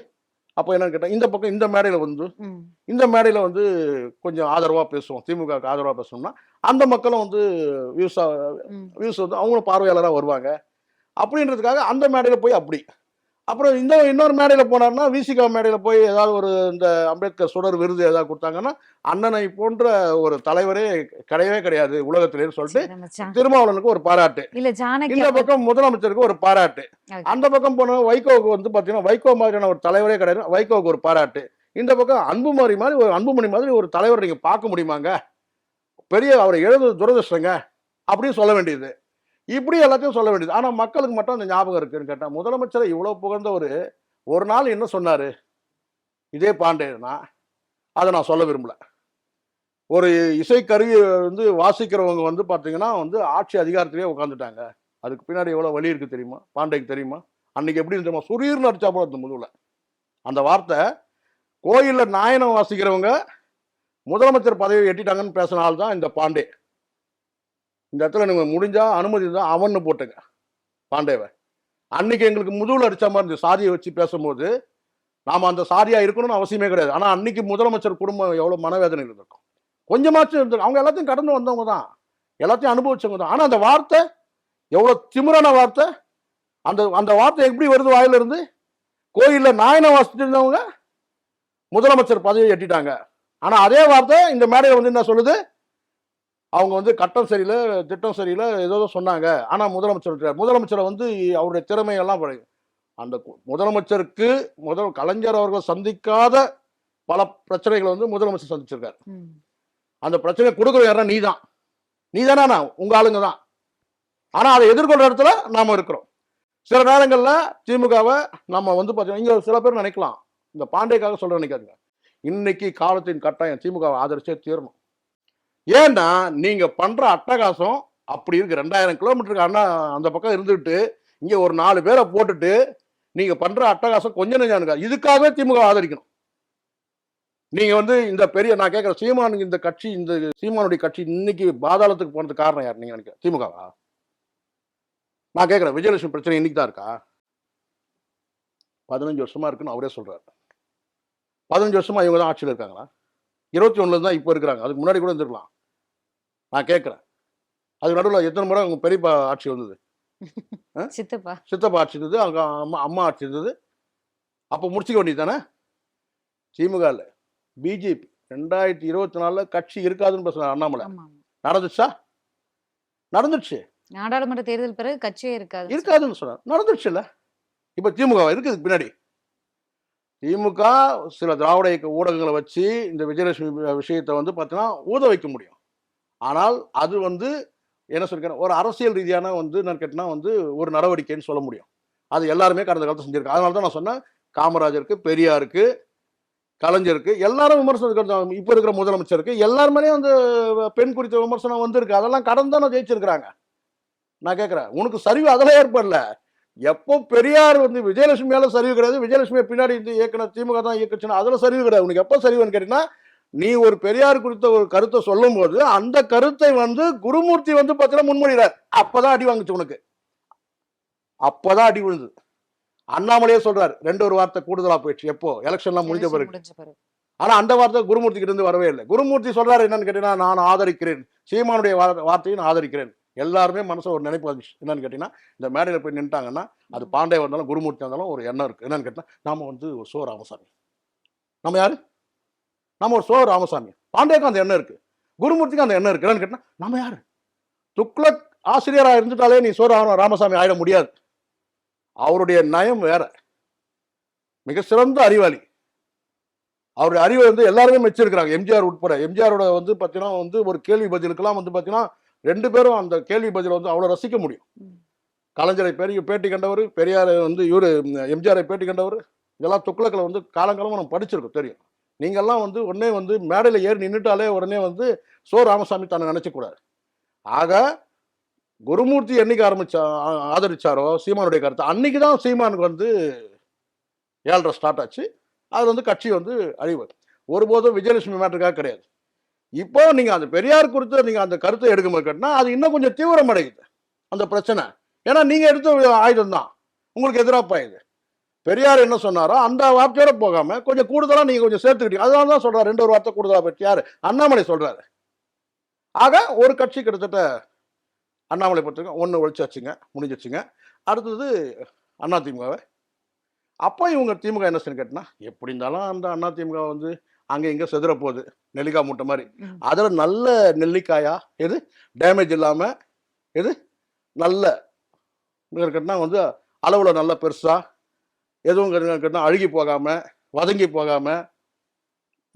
S2: அப்போ என்னன்னு கேட்டால் இந்த பக்கம் இந்த மேடையில் வந்து
S1: ம்.
S2: இந்த மேடையில் வந்து கொஞ்சம் ஆதரவாக பேசுவோம், திமுகவுக்கு ஆதரவாக பேசணும்னா அந்த மக்களும் வந்து வியூஸ்
S1: ம்.
S2: வியூஸ் வந்து அவங்களும் பார்வையாளராக வருவாங்க அப்படின்றதுக்காக அந்த மேடையில் போய் அப்படி அப்புறம் இன்னொரு மேடையில போனாருன்னா விசிகா மேடையில போய் ஏதாவது ஒரு இந்த அம்பேத்கர் சுடர் விருது ஏதாவது கொடுத்தாங்கன்னா அண்ணனை போன்ற ஒரு தலைவரே கிடையவே கிடையாது உலகத்திலேன்னு சொல்லிட்டு
S1: சரி, நம்ம ஜா-
S2: திருமாவளவனுக்கு ஒரு பாராட்டு.
S1: இல்ல ஜானகி
S2: இந்த
S1: அப்ப-
S2: பக்கம் முதலமைச்சருக்கு ஒரு பாராட்டு.
S1: Okay.
S2: அந்த பக்கம் போன வைகோவுக்கு வந்து பாத்தீங்கன்னா வைகோ மாதிரியான ஒரு தலைவரே கிடையாது, வைகோவுக்கு ஒரு பாராட்டு. இந்த பக்கம் அன்புமணி மாதிரி ஒரு அன்புமணி மாதிரி ஒரு தலைவர் நீங்க பார்க்க முடியுமாங்க? பெரிய அவரை எழுது துரதிருஷ்டங்க அப்படின்னு சொல்ல வேண்டியது. இப்படி எல்லாத்தையும் சொல்ல வேண்டியது. ஆனா மக்களுக்கு மட்டும் அந்த ஞாபகம் இருக்குன்னு கேட்டா முதலமைச்சரை இவ்வளவு புகழ்ந்த ஒரு நாள் என்ன சொன்னாரு? இதே பாண்டேனா அதை நான் சொல்ல விரும்பல. ஒரு இசைக்கருவி வந்து வாசிக்கிறவங்க வந்து பாத்தீங்கன்னா வந்து ஆட்சி அதிகாரத்திலேயே உட்காந்துட்டாங்க. அதுக்கு பின்னாடி எவ்வளவு வலி இருக்கு தெரியுமா? பாண்டேக்கு தெரியுமா? அன்னைக்கு எப்படி தெரியுமா? சுரீர்னு அடிச்சா போல இருந்த முதுகுல. அந்த வார்த்தை கோயில்ல நாயனம் வாசிக்கிறவங்க முதலமைச்சர் பதவியை எட்டிட்டாங்கன்னு பேசினால்தான் தான் இந்த பாண்டே. இந்த இடத்துல நீங்க முடிஞ்சா அனுமதி தான் அவன்னு போட்டுங்க பாண்டேவை. அன்னைக்கு எங்களுக்கு முதுகுல அடிச்ச மாதிரி இருந்துச்சு சாதியை வச்சு பேசும்போது. நாம அந்த சாதியா இருக்கணும்னு அவசியமே கிடையாது. ஆனா அன்னைக்கு முதலமைச்சர் குடும்பம் எவ்வளவு மனவேதனை இருந்திருக்கும். கொஞ்சமாச்சும் இருந்திருக்கும். அவங்க எல்லாத்தையும் கடந்து வந்தவங்க தான், எல்லாத்தையும் அனுபவிச்சவங்க தான். ஆனா அந்த வார்த்தை எவ்வளவு திமிரான வார்த்தை. அந்த அந்த வார்த்தை எப்படி வருது வாயில இருந்து? கோயில்ல நாயனை வாசிட்டு இருந்தவங்க முதலமைச்சர் பதவியை எட்டிட்டாங்க. ஆனா அதே வார்த்தை இந்த மேடையில வந்து என்ன சொல்லுது? அவங்க வந்து கட்டம் சரியில்லை, திட்டம் சரியில்லை, ஏதோ சொன்னாங்க. ஆனா முதலமைச்சரை வந்து அவருடைய திறமையெல்லாம் அந்த முதலமைச்சருக்கு கலைஞர் அவர்கள் சந்திக்காத பல பிரச்சனைகளை வந்து முதலமைச்சர் சந்திச்சிருக்காரு.
S1: ம்.
S2: அந்த பிரச்சனை கொடுக்குற யாரா நீதான், நீதானா உங்க ஆளுங்க தான். ஆனா அதை எதிர்கொள்ற இடத்துல நாம இருக்கிறோம். சில நேரங்கள்ல திமுகவை நம்ம வந்து பார்த்தீங்கன்னா இங்க சில பேர் நினைக்கலாம், இந்த பாண்டேக்காக சொல்ற நினைக்காதுங்க. இன்னைக்கு காலத்தின் கட்டாயம் திமுகவை ஆதரிச்சே தீரணும். ஏன்னா நீங்க பண்ற அட்டகாசம் அப்படி இருக்கு. 2000 கிலோமீட்டருக்கு அண்ணா அந்த பக்கம் இருந்துட்டு இங்க ஒரு 4 பேரை போட்டுட்டு நீங்க பண்ற அட்டகாசம் கொஞ்சம் நெஞ்சம் இருக்காது. இதுக்காகவே திமுக ஆதரிக்கணும். நீங்க வந்து இந்த பெரிய நான் கேட்கிறேன், சீமானுக்கு இந்த கட்சி, இந்த சீமானுடைய கட்சி இன்னைக்கு பாதாளத்துக்கு போனதுக்கு காரணம் யார் நீங்க நினைக்கிறேன்? திமுகவா? நான் கேட்கிறேன், விஜயலட்சுமி பிரச்சனை இன்னைக்கு தான் இருக்கா? 15 வருஷமா இருக்குன்னு அவரே சொல்றாரு. 15 வருஷமா இவங்க தான் ஆட்சியில் இருக்காங்களா? 21 தான் இப்போ இருக்கிறாங்க. அதுக்கு முன்னாடி கூட இருந்திருக்கலாம். நான் கேட்கிறேன், அதுக்கு நடுவில் எத்தனை முறை அவங்க பெரியப்பா ஆட்சி வந்தது?
S1: சித்தப்பா
S2: சித்தப்பா ஆட்சி இருந்தது, அவங்க அம்மா ஆட்சி இருந்தது. அப்போ முடிச்சுக்க வேண்டியது தானே? திமுக இல்ல, பிஜேபி 2024 கட்சி இருக்காதுன்னு பேசுறாரு அண்ணாமலை.
S1: ஆமா.
S2: நடந்துச்சா? நடந்துச்சு.
S1: நாடாளுமன்ற தேர்தல் பிறகு கட்சியே இருக்காது.
S2: இருக்காதுன்னு சொன்னார். நடந்துச்சு இல்ல? இப்ப திமுக இருக்குது பின்னாடி. திமுக சில திராவிட இயக்க ஊடகங்களை வச்சு இந்த விஜயலட்சுமி விஷயத்தை வந்து பார்த்தீங்கன்னா ஊத வைக்க முடியும். ஆனால் அது வந்து என்ன சொல்லிக்கிறேன், ஒரு அரசியல் ரீதியான வந்து நான் கேட்டேன்னா வந்து ஒரு நடவடிக்கைன்னு சொல்ல முடியும். அது எல்லாருமே கடந்த காலத்தில் செஞ்சிருக்காங்க. அதனால தான் நான் சொன்னேன், காமராஜருக்கு, பெரியாருக்கு, கலைஞருக்கு எல்லாரும் விமர்சனம், இப்ப இருக்கிற முதலமைச்சருக்கு எல்லாருமே வந்து பெண் குறித்த விமர்சனம் வந்திருக்கு. அதெல்லாம் கடந்து தான் ஜெயிச்சிருக்கிறாங்க. நான் கேட்கிறேன், உனக்கு சரிவு அதெல்லாம் ஏற்படல. எப்போ பெரியார் வந்து விஜயலட்சுமி மேல சரிவு கிடையாது, விஜயலட்சுமி பின்னாடி இந்த இயக்குனர் திமுக தான் இயக்குச்சுன்னா அதுல சரிவு கிடையாது. உனக்கு எப்போ சரிவுன்னு கேட்டீங்கன்னா, நீ ஒரு பெரியார் குறித்த ஒரு கருத்தை சொல்லும் போது அந்த கருத்தை வந்து குருமூர்த்தி வந்து பார்த்தீங்கன்னா முன்மொழிகிறார். அப்பதான் அடி வாங்குச்சு உனக்கு. அப்பதான் அடி விழுது. அண்ணாமலையே சொல்றாரு, 2 வார்த்தை கூடுதலா போயிடுச்சு. எப்போ எலெக்ஷன்லாம் முடிஞ்ச பிறகு. ஆனா அந்த வார்த்தை குருமூர்த்தி கிட்ட இருந்து வரவே இல்லை. குருமூர்த்தி சொல்றாரு என்னன்னு கேட்டீங்கன்னா, நான் ஆதரிக்கிறேன், சீமானுடைய வார்த்தையை நான் ஆதரிக்கிறேன். எல்லாருமே மனசுல ஒரு நினைப்பு வந்துச்சு. என்னன்னு கேட்டீங்கன்னா, இந்த மேடையில போய் நின்ட்டாங்கன்னா அது பாண்டே வந்தாலும் குருமூர்த்தி வந்தாலும் ஒரு எண்ணம் இருக்கு. என்னன்னு கேட்டா, நாம வந்து ஒரு சோ ராமசாமி. நம்ம யாரு? நம்ம ஒரு சோ ராமசாமி. பாண்டேக்கும் அந்த எண்ணம் இருக்கு, குருமூர்த்திக்கும் அந்த எண்ணம் இருக்கு. என்னன்னு கேட்டா, நம்ம யாரு? துக்ளக் ஆசிரியரா இருந்துட்டாலே நீ சோ ராமசாமி ஆயிட முடியாது. அவருடைய நயம் வேற. மிக சிறந்த அறிவாளி. அவருடைய அறிவை வந்து எல்லாருமே மெச்சிருக்கிறாங்க, எம்ஜிஆர் உட்பட. எம்ஜிஆரோட வந்து பார்த்தீங்கன்னா வந்து ஒரு கேள்வி பதிலுக்கெல்லாம் வந்து பார்த்தீங்கன்னா 2 பேரும் அந்த கேள்வி பதிலை வந்து அவ்வளோ ரசிக்க முடியும். கலைஞரை பேட்டி கண்டவர், பெரியார் வந்து இவரு எம்ஜிஆரை பேட்டி கண்டவர். இதெல்லாம் துக்ளக்கில் வந்து காலங்காலமாக நம்ம படிச்சிருக்கோம், தெரியும். நீங்கள்லாம் வந்து உடனே வந்து மேடையில் ஏறி நின்றுட்டாலே உடனே வந்து சோ ராமசாமி தன்னை நினைச்சக்கூடாது. ஆக குருமூர்த்தி என்னைக்கு ஆதரிச்சாரோ சீமானுடைய கருத்தை, அன்னைக்கு தான் சீமானுக்கு வந்து 7.5 ஸ்டார்ட் ஆச்சு. அது வந்து கட்சி வந்து அழிவு. ஒருபோதும் விஜயலட்சுமி மேட்டருக்காக கிடையாது. இப்போ நீங்க அந்த பெரியார் குறித்து நீங்க அந்த கருத்தை எடுக்கும்போது கேட்டா அது இன்னும் கொஞ்சம் தீவிரம் அடையுது அந்த பிரச்சனை. ஏன்னா நீங்க எடுத்த ஆயுதம் தான் உங்களுக்கு எதிராக பாயுது. பெரியார் என்ன சொன்னாரோ அந்த வார்த்தையோட போகாம கொஞ்சம் கூடுதலா நீங்க கொஞ்சம் சேர்த்துக்கிட்டீங்க. அதனால தான் சொல்றாரு 2 வார்த்தை கூடுதலா பற்றி யாரு அண்ணாமலை சொல்றாரு. ஆக ஒரு கட்சி கிட்டத்தட்ட அண்ணாமலை பொறுத்தவரைக்கும் ஒன்று ஒழிச்சாச்சுங்க, முடிஞ்சிச்சுங்க. அடுத்தது அதிமுகவை. அப்போ இவங்க திமுக என்ன செய்யணும் கேட்டினா எப்படி இருந்தாலும் அந்த அதிமுக வந்து அங்கே இங்கே செதுற போகுது நெல்லிக்காய் மூட்டை மாதிரி. அதில் நல்ல நெல்லிக்காயா எது டேமேஜ் இல்லாமல் எது நல்ல கேட்டால் வந்து அளவில் நல்ல பெருசாக எதுவும் கேட்டால் அழுகி போகாமல் வதங்கி போகாமல்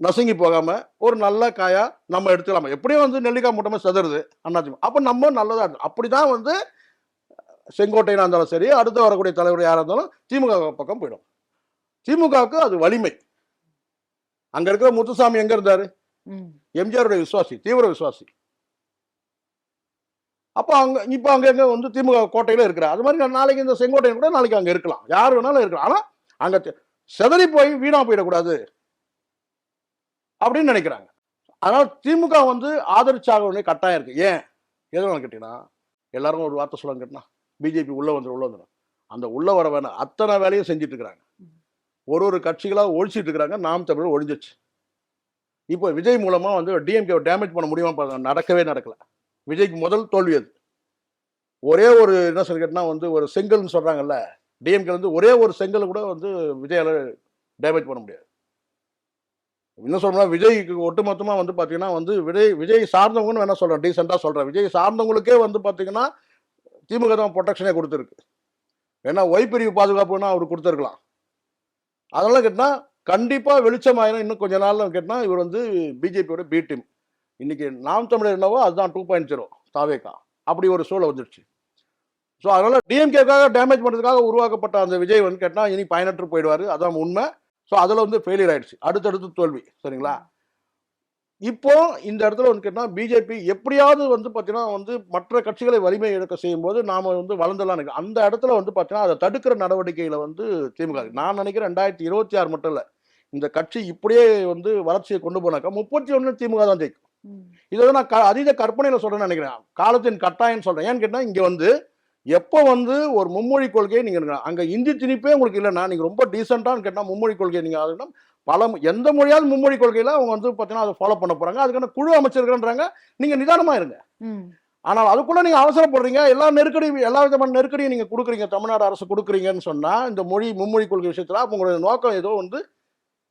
S2: நசுங்கி போகாமல் ஒரு நல்ல காயா நம்ம எடுத்துக்கலாமா. எப்படியும் வந்து நெல்லிக்காய் மூட்டை மாதிரி செதுருது அதிமுக. அப்போ நம்ம நல்லதாக இருக்கும். அப்படி தான் வந்து செங்கோட்டையனாக இருந்தாலும் சரி அடுத்து வரக்கூடிய தலைவர் யாராக இருந்தாலும் திமுக பக்கம் போயிடும். திமுகவுக்கு அது வலிமை. அங்க இருக்கிற முத்துசாமி எங்க இருந்தாரு? எம்ஜிஆருடைய விசுவாசி, தீவிர விசுவாசி. அப்போ இப்ப அங்க எங்க வந்து திமுக கோட்டையில இருக்கிறார். அது மாதிரி நாளைக்கு இந்த செங்கோட்டையன் கூட நாளைக்கு அங்க இருக்கலாம், யாரு வேணாலும் இருக்கலாம். ஆனா அங்க செதறி போய் வீணா போயிடக்கூடாது அப்படின்னு நினைக்கிறாங்க. அதனால திமுக வந்து ஆதரிச்சாக வேண்டிய கட்டாயம் இருக்கு. ஏன் எதனால கேட்டீங்கன்னா எல்லாரும் ஒரு வார்த்தை சொல்லுவாங்க கேட்டா பிஜேபி உள்ள வந்துடும். அந்த உள்ள வர வேணாம், அத்தனை வேலையும் செஞ்சுட்டு இருக்கிறாங்க. ஒரு கட்சிகளாக ஒழிச்சிட்டு இருக்கிறாங்க. நாம் தமிழர் ஒழிஞ்சிச்சு. இப்போ விஜய் மூலமா வந்து டிஎம்கே டேமேஜ் பண்ண முடியுமா? நடக்கவே நடக்கல. விஜய்க்கு முதல் தோல்வி அது. ஒரே ஒரு என்ன சொல்லி கேட்டா வந்து ஒரு செங்கல்னு சொல்றாங்கல்ல, டிஎம்கே வந்து ஒரே ஒரு செங்கல் கூட வந்து விஜயால டேமேஜ் பண்ண முடியாது. இன்னும் சொல்லணும்னா விஜய்க்கு ஒட்டுமொத்தமா வந்து பாத்தீங்கன்னா வந்து விஜய் சார்ந்தவங்கன்னு வேணா சொல்றேன், டீசெண்டா சொல்றேன். விஜய் சார்ந்தவங்களுக்கே வந்து பாத்தீங்கன்னா திமுக தான் ப்ரொடெக்ஷனே கொடுத்துருக்கு. ஏன்னா ஒய்பிரிவு பாதுகாப்புன்னா அவர் கொடுத்துருக்கலாம். அதனால கேட்டா கண்டிப்பா வெளிச்சமாயிரும். இன்னும் கொஞ்ச நாள்ல கேட்டா இவர் வந்து பிஜேபியோட பி டீம். இன்னைக்கு நாம் தமிழர் என்னவோ அதுதான் 2.0 தாவேகா. அப்படி ஒரு சூழல் வந்துருச்சு. ஸோ அதனால டிஎம்கேக்காக டேமேஜ் பண்ணுறதுக்காக உருவாக்கப்பட்ட அந்த விஜய் வந்து கேட்டா இனி பயனற்று போயிடுவாரு. அதான் உண்மை. ஸோ அதில் வந்து ஃபெயிலியர் ஆயிடுச்சு. அடுத்தடுத்து தோல்வி. சரிங்களா? இப்போ இந்த இடத்துல வந்து கேட்டா பிஜேபி எப்படியாவது வந்து பார்த்தீங்கன்னா வந்து மற்ற கட்சிகளை வலிமை இழக்க செய்யும் போது நாம வந்து வளர்ந்துடலாம். அந்த இடத்துல வந்து பார்த்தீங்கன்னா அதை தடுக்கிற நடவடிக்கையில வந்து திமுக. நான் நினைக்கிறேன் 2026 மட்டும் இல்லை, இந்த கட்சி இப்படியே வந்து வளர்ச்சியை கொண்டு போனாக்கா 31 திமுக தான் ஜெயிக்கும். இதை வந்து நான் அதீத கற்பனையில சொல்றேன்னு நினைக்கிறேன், காலத்தின் கட்டாயம் சொல்றேன். ஏன்னு கேட்டா இங்க வந்து எப்போ வந்து ஒரு மும்மொழி கொள்கையை நீங்க அங்க இந்தி திணிப்பே உங்களுக்கு இல்லைன்னா நீங்க ரொம்ப டீசெண்டான்னு கேட்டா மும்மொழி கொள்கையை நீங்க அதுனா எந்த மொழியாவது மும்மொழி கொள்கையில அவங்க வந்து பார்த்தீங்கன்னா அதை ஃபாலோ பண்ண போறாங்க. அதுக்கான குழு அமைச்சிருக்கன்றாங்க. நீங்க நிதானமா இருங்க. ஆனால் அதுக்குள்ள நீங்க அவசரப்படுறீங்க. எல்லா விதமான நெருக்கடியும் நீங்க கொடுக்குறீங்க, தமிழ்நாடு அரசு கொடுக்குறீங்கன்னு சொன்னா இந்த மும்மொழி கொள்கை விஷயத்துல உங்களுடைய நோக்கம் ஏதோ வந்து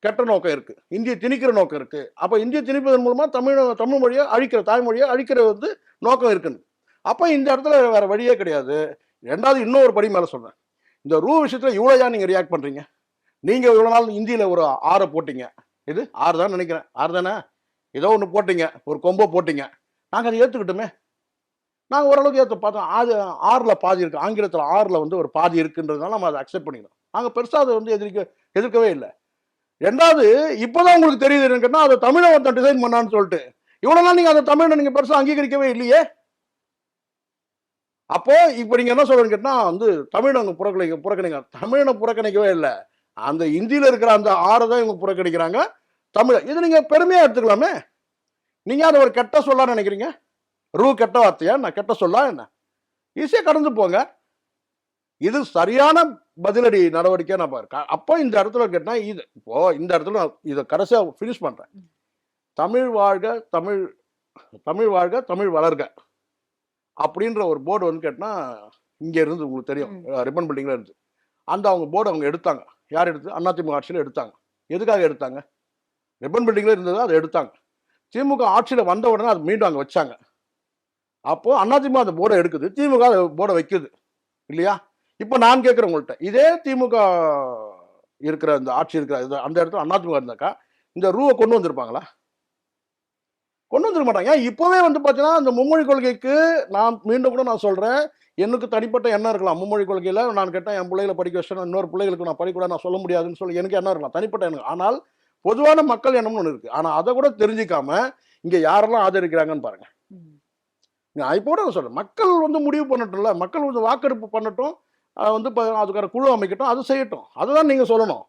S2: கெட்ட நோக்கம் இருக்கு, இந்திய திணிக்கிற நோக்கம் இருக்கு. அப்ப இந்திய திணிப்பதன் மூலமா தமிழ் மொழியை அழிக்கிற, தாய்மொழியை அழிக்கிற வந்து நோக்கம் இருக்குன்னு. அப்ப இந்த இடத்துல வேற வழியே கிடையாது. ரெண்டாவது இன்னொரு படி மேல சொல்றேன், இந்த ரூ விஷயத்துல இவ்வளவு ஏன் நீங்க ரியாக்ட் பண்றீங்க? நீங்க இவ்வளவு நாள் இந்தியில ஒரு 6 போட்டீங்க, இது 6 தான் நினைக்கிறேன், 6 தானே, ஏதோ ஒன்று போட்டீங்க, ஒரு கொம்போ போட்டீங்க. நாங்க அதை ஏத்துக்கிட்டோமே, நாங்க ஓரளவுக்கு ஏற்று பார்த்தோம். அது 6ல் பாதி இருக்கு, ஆங்கிலத்தில் 6ல் வந்து ஒரு பாதி இருக்குன்றதுனால நம்ம அதை அக்செப்ட் பண்ணிக்கணும். நாங்க பெருசா அதை வந்து எதிர்க்கவே இல்லை. ரெண்டாவது இப்பதான் உங்களுக்கு தெரியுது என்னன்னா அதை தமிழை ஒருத்தன் டிசைன் பண்ணான்னு சொல்லிட்டு இவ்வளவு நாள் நீங்க அந்த தமிழை நீங்க பெருசா அங்கீகரிக்கவே இல்லையே. அப்போ இப்ப நீங்க என்ன சொல்றீங்க கேட்டா வந்து தமிழை புறக்கணிங்க. தமிழனை புறக்கணிக்கவே இல்லை, அந்த இந்தியில இருக்கிற அந்த 6 தான் இவங்க புறக்கணிக்கிறாங்க. தமிழை இது நீங்க பெருமையா எடுத்துக்கலாமே. நீங்க அதை ஒரு கெட்ட சொல்லா நினைக்கிறீங்க? ரூ கெட்ட வார்த்தையா? நான் கெட்ட சொல்லா என்ன? ஈஸியா கடந்து போங்க. இது சரியான பதிலடி நடவடிக்கை நான் பாருக்கேன். அப்போ இந்த இடத்துல கேட்டா இது இப்போ இந்த இடத்துல இதை கடைசியா பினிஷ் பண்றேன். தமிழ் வாழ்க, தமிழ் வாழ்க, தமிழ் வளர்க அப்படின்ற ஒரு போர்டு வந்து கேட்டா இங்க இருந்து உங்களுக்கு தெரியும், ரிப்பன் பில்டிங்ல இருந்து அந்த அவங்க போர்டு அவங்க எடுத்தாங்க. யார் எடுத்து? அதிமுக ஆட்சியில் எடுத்தாங்க. எதுக்காக எடுத்தாங்க? ரிப்பன் பில்டிங்ல இருந்தது, அதை எடுத்தாங்க. திமுக ஆட்சியில் வந்த உடனே அது மீண்டும் அங்கே வச்சாங்க. அப்போ அதிமுக அந்த போர்டை எடுக்குது, திமுக அந்த போர்டை வைக்குது இல்லையா? இப்போ நான் கேட்குறேன் உங்கள்கிட்ட, இதே திமுக இருக்கிற இந்த ஆட்சி இருக்கிற அந்த இடத்துல அதிமுக இருந்தாக்கா இந்த ரூவை கொண்டு வந்திருப்பாங்களா? கொண்டு வந்துட மாட்டாங்க. இப்போவே வந்து பார்த்தீங்கன்னா இந்த மும்மொழி கொள்கைக்கு நான் மீண்டும் கூட நான் சொல்கிறேன், எனக்கு தனிப்பட்ட எண்ணம் இருக்கலாம். மும்மொழி கொள்கையில் நான் கேட்டேன் என் பிள்ளைகளை படிக்க வச்சேன், இன்னொரு பிள்ளைகளுக்கு நான் படிக்கூட நான் சொல்ல முடியாதுன்னு சொல்லி எனக்கு எண்ணம் இருக்கலாம், தனிப்பட்ட எண்ணம். ஆனால் பொதுவான மக்கள் எண்ணம்னு ஒன்று இருக்குது. ஆனால் அதை கூட தெரிஞ்சிக்காம இங்கே யாரெல்லாம் ஆதரிக்கிறாங்கன்னு பாருங்க. நான் இப்போ கூட சொல்கிறேன், மக்கள் வந்து முடிவு பண்ணட்டும்ல, மக்கள் வந்து வாக்கெடுப்பு பண்ணட்டும், வந்து அதுக்கான குழு அமைக்கட்டும், அது செய்யட்டும், அதுதான் நீங்கள் சொல்லணும்.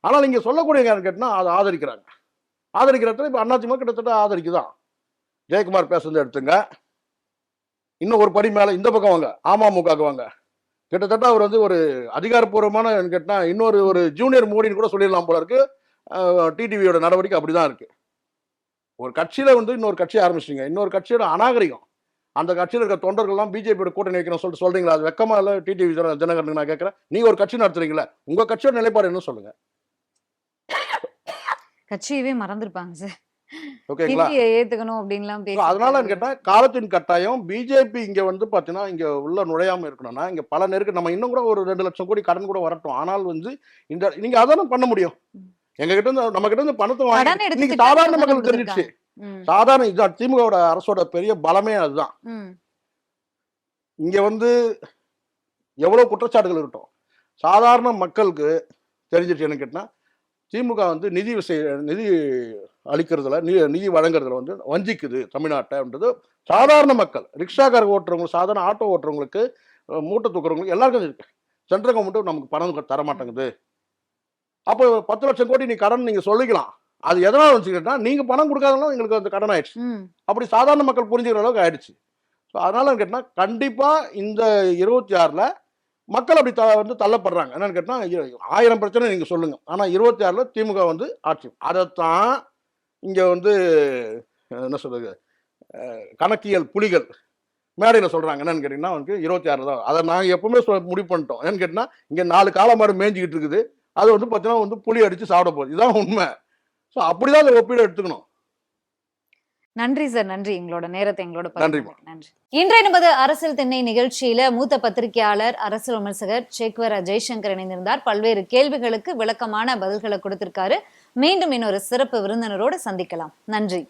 S2: ஆனால் நீங்கள் சொல்லக்கூடிய யாருன்னு கேட்டால் அதை ஆதரிக்கிறாங்க. ஆதரிக்கிற இடத்துல இப்போ அதிமுக கிட்டத்தட்ட ஆதரிக்குதான். ஜெயக்குமார் பேசுறதை எடுத்துங்க. இன்னும் ஒரு படி மேல இந்த பக்கம் வாங்க, அமமுகவுக்கு வாங்க. கிட்டத்தட்ட அவர் வந்து ஒரு அதிகாரப்பூர்வமான கேட்டா இன்னொரு ஒரு ஜூனியர் மோடின்னு கூட சொல்லிடலாம் போல இருக்கு. டிடிவியோட நடவடிக்கை அப்படிதான் இருக்கு. ஒரு கட்சியில வந்து இன்னொரு கட்சி ஆரம்பிச்சிட்டீங்க. இன்னொரு கட்சியோட அநாகரிகம். அந்த கட்சியில் இருக்க தொண்டர்கள்லாம் பிஜேபியோட கூட்டணி வைக்கணும் சொல்லிட்டு சொல்றீங்களா? அது வெக்கமா இல்ல? டிடிவி தினகரனுக்கு நான் கேட்கிறேன். நீங்க ஒரு கட்சி நடத்துறீங்களா? உங்க கட்சியோட நிலைப்பாடு என்ன சொல்லுங்க.
S1: கட்சியவே மறந்துருப்பாங்க சார்.
S2: ஓகேங்களா?
S1: ஹிந்தியை ஏத்துக்கணும் அப்படின்லாம்
S2: அதனால
S1: பேசி
S2: கேட்டா காலத்தின் கட்டாயம் பிஜேபி இங்க வந்து பாத்தீங்கன்னா இங்க உள்ள நுழையாம இருக்கணும்னா இங்க பல நெருக்கு நம்ம இன்னும் கூட ஒரு 2 லட்சம் கோடி கடன் கூட வரட்டும். ஆனால் வந்து இந்த நீங்க அதானே பண்ண முடியும். எங்க கிட்ட இருந்து நம்ம கிட்ட இருந்து பணத்தை
S1: கடன்
S2: வாங்கி
S1: எடுத்து
S2: இன்னைக்கு
S1: திட்டங்கள்
S2: சாதாரண
S1: தானே
S2: மக்களுக்கு தெரிஞ்சிடுச்சு.
S1: கொடுத்திருக்காங்க.
S2: சாதாரண இதுதான் திமுகவோட அரசோட பெரிய பலமே அதுதான்.
S1: ம்.
S2: இங்க வந்து எவ்வளவு குற்றச்சாட்டுகள் இருக்கட்டும், சாதாரண மக்களுக்கு தெரிஞ்சிருச்சு. என்ன கேட்டா திமுக வந்து நிதி அளிக்கிறதுல நிதி வழங்குறதுல வந்து வஞ்சிக்குது தமிழ்நாட்டைன்றது சாதாரண மக்கள், ரிக்ஷாக்கார ஓட்டுறவங்க, சாதாரண ஆட்டோ ஓட்டுறவங்களுக்கு, மூட்டை தூக்குறவங்களுக்கு எல்லாருக்கும் இருக்கு. சென்ட்ரல் கவர்மெண்ட் நமக்கு பணம் தர மாட்டேங்குது. அப்போ 10 லட்சம் கோடி நீ கடன் நீங்க சொல்லிக்கலாம். அது எதனால வந்துச்சுன்னா நீங்க பணம் கொடுக்காதனால எங்களுக்கு அந்த கடன் ஆயிடுச்சு.
S1: ம்.
S2: அப்படி சாதாரண மக்கள் புரிஞ்சுக்கிற அளவுக்கு ஆயிடுச்சு. ஸோ அதனால கேட்டா கண்டிப்பா இந்த 26ல மக்கள் அப்படி வந்து தள்ளப்படுறாங்க. என்னன்னு கேட்டா 1000 பிரச்சனை நீங்க சொல்லுங்க. ஆனா 26ல திமுக வந்து ஆட்சி. அதைத்தான் இங்க வந்து என்ன சொல்றது கணக்கியல் புலிகள் மேடையில் சொல்றாங்க. என்னன்னு கேட்டீங்கன்னா வந்து 26 தான். அதை நாங்கள் எப்பவுமே முடிவு பண்ணிட்டோம். என்னன்னு கேட்டீங்கன்னா இங்க 4 காலமாடு மேய்ஞ்சிக்கிட்டு இருக்குது. அது வந்து பார்த்தீங்கன்னா வந்து புலி அடிச்சு சாப்பிட போகுது. இதுதான் உண்மை. ஸோ அப்படிதான் அந்த ஒப்பீடு எடுத்துக்கணும்.
S1: நன்றி சார், நன்றி. எங்களோட நேரத்தை எங்களோட
S2: நன்றிம்மா.
S1: பகிர்ந்ததுக்கு நன்றி. இன்றைய நமது அரசியல் திண்ணை நிகழ்ச்சியில மூத்த பத்திரிகையாளர், அரசியல் விமர்சகர் சேக்வர ஜெய்சங்கர் இணைந்திருந்தார். பல்வேறு கேள்விகளுக்கு விளக்கமான பதில்களை கொடுத்திருக்காரு. மீண்டும் இன்னொரு சிறப்பு விருந்தினரோடு சந்திக்கலாம். நன்றி.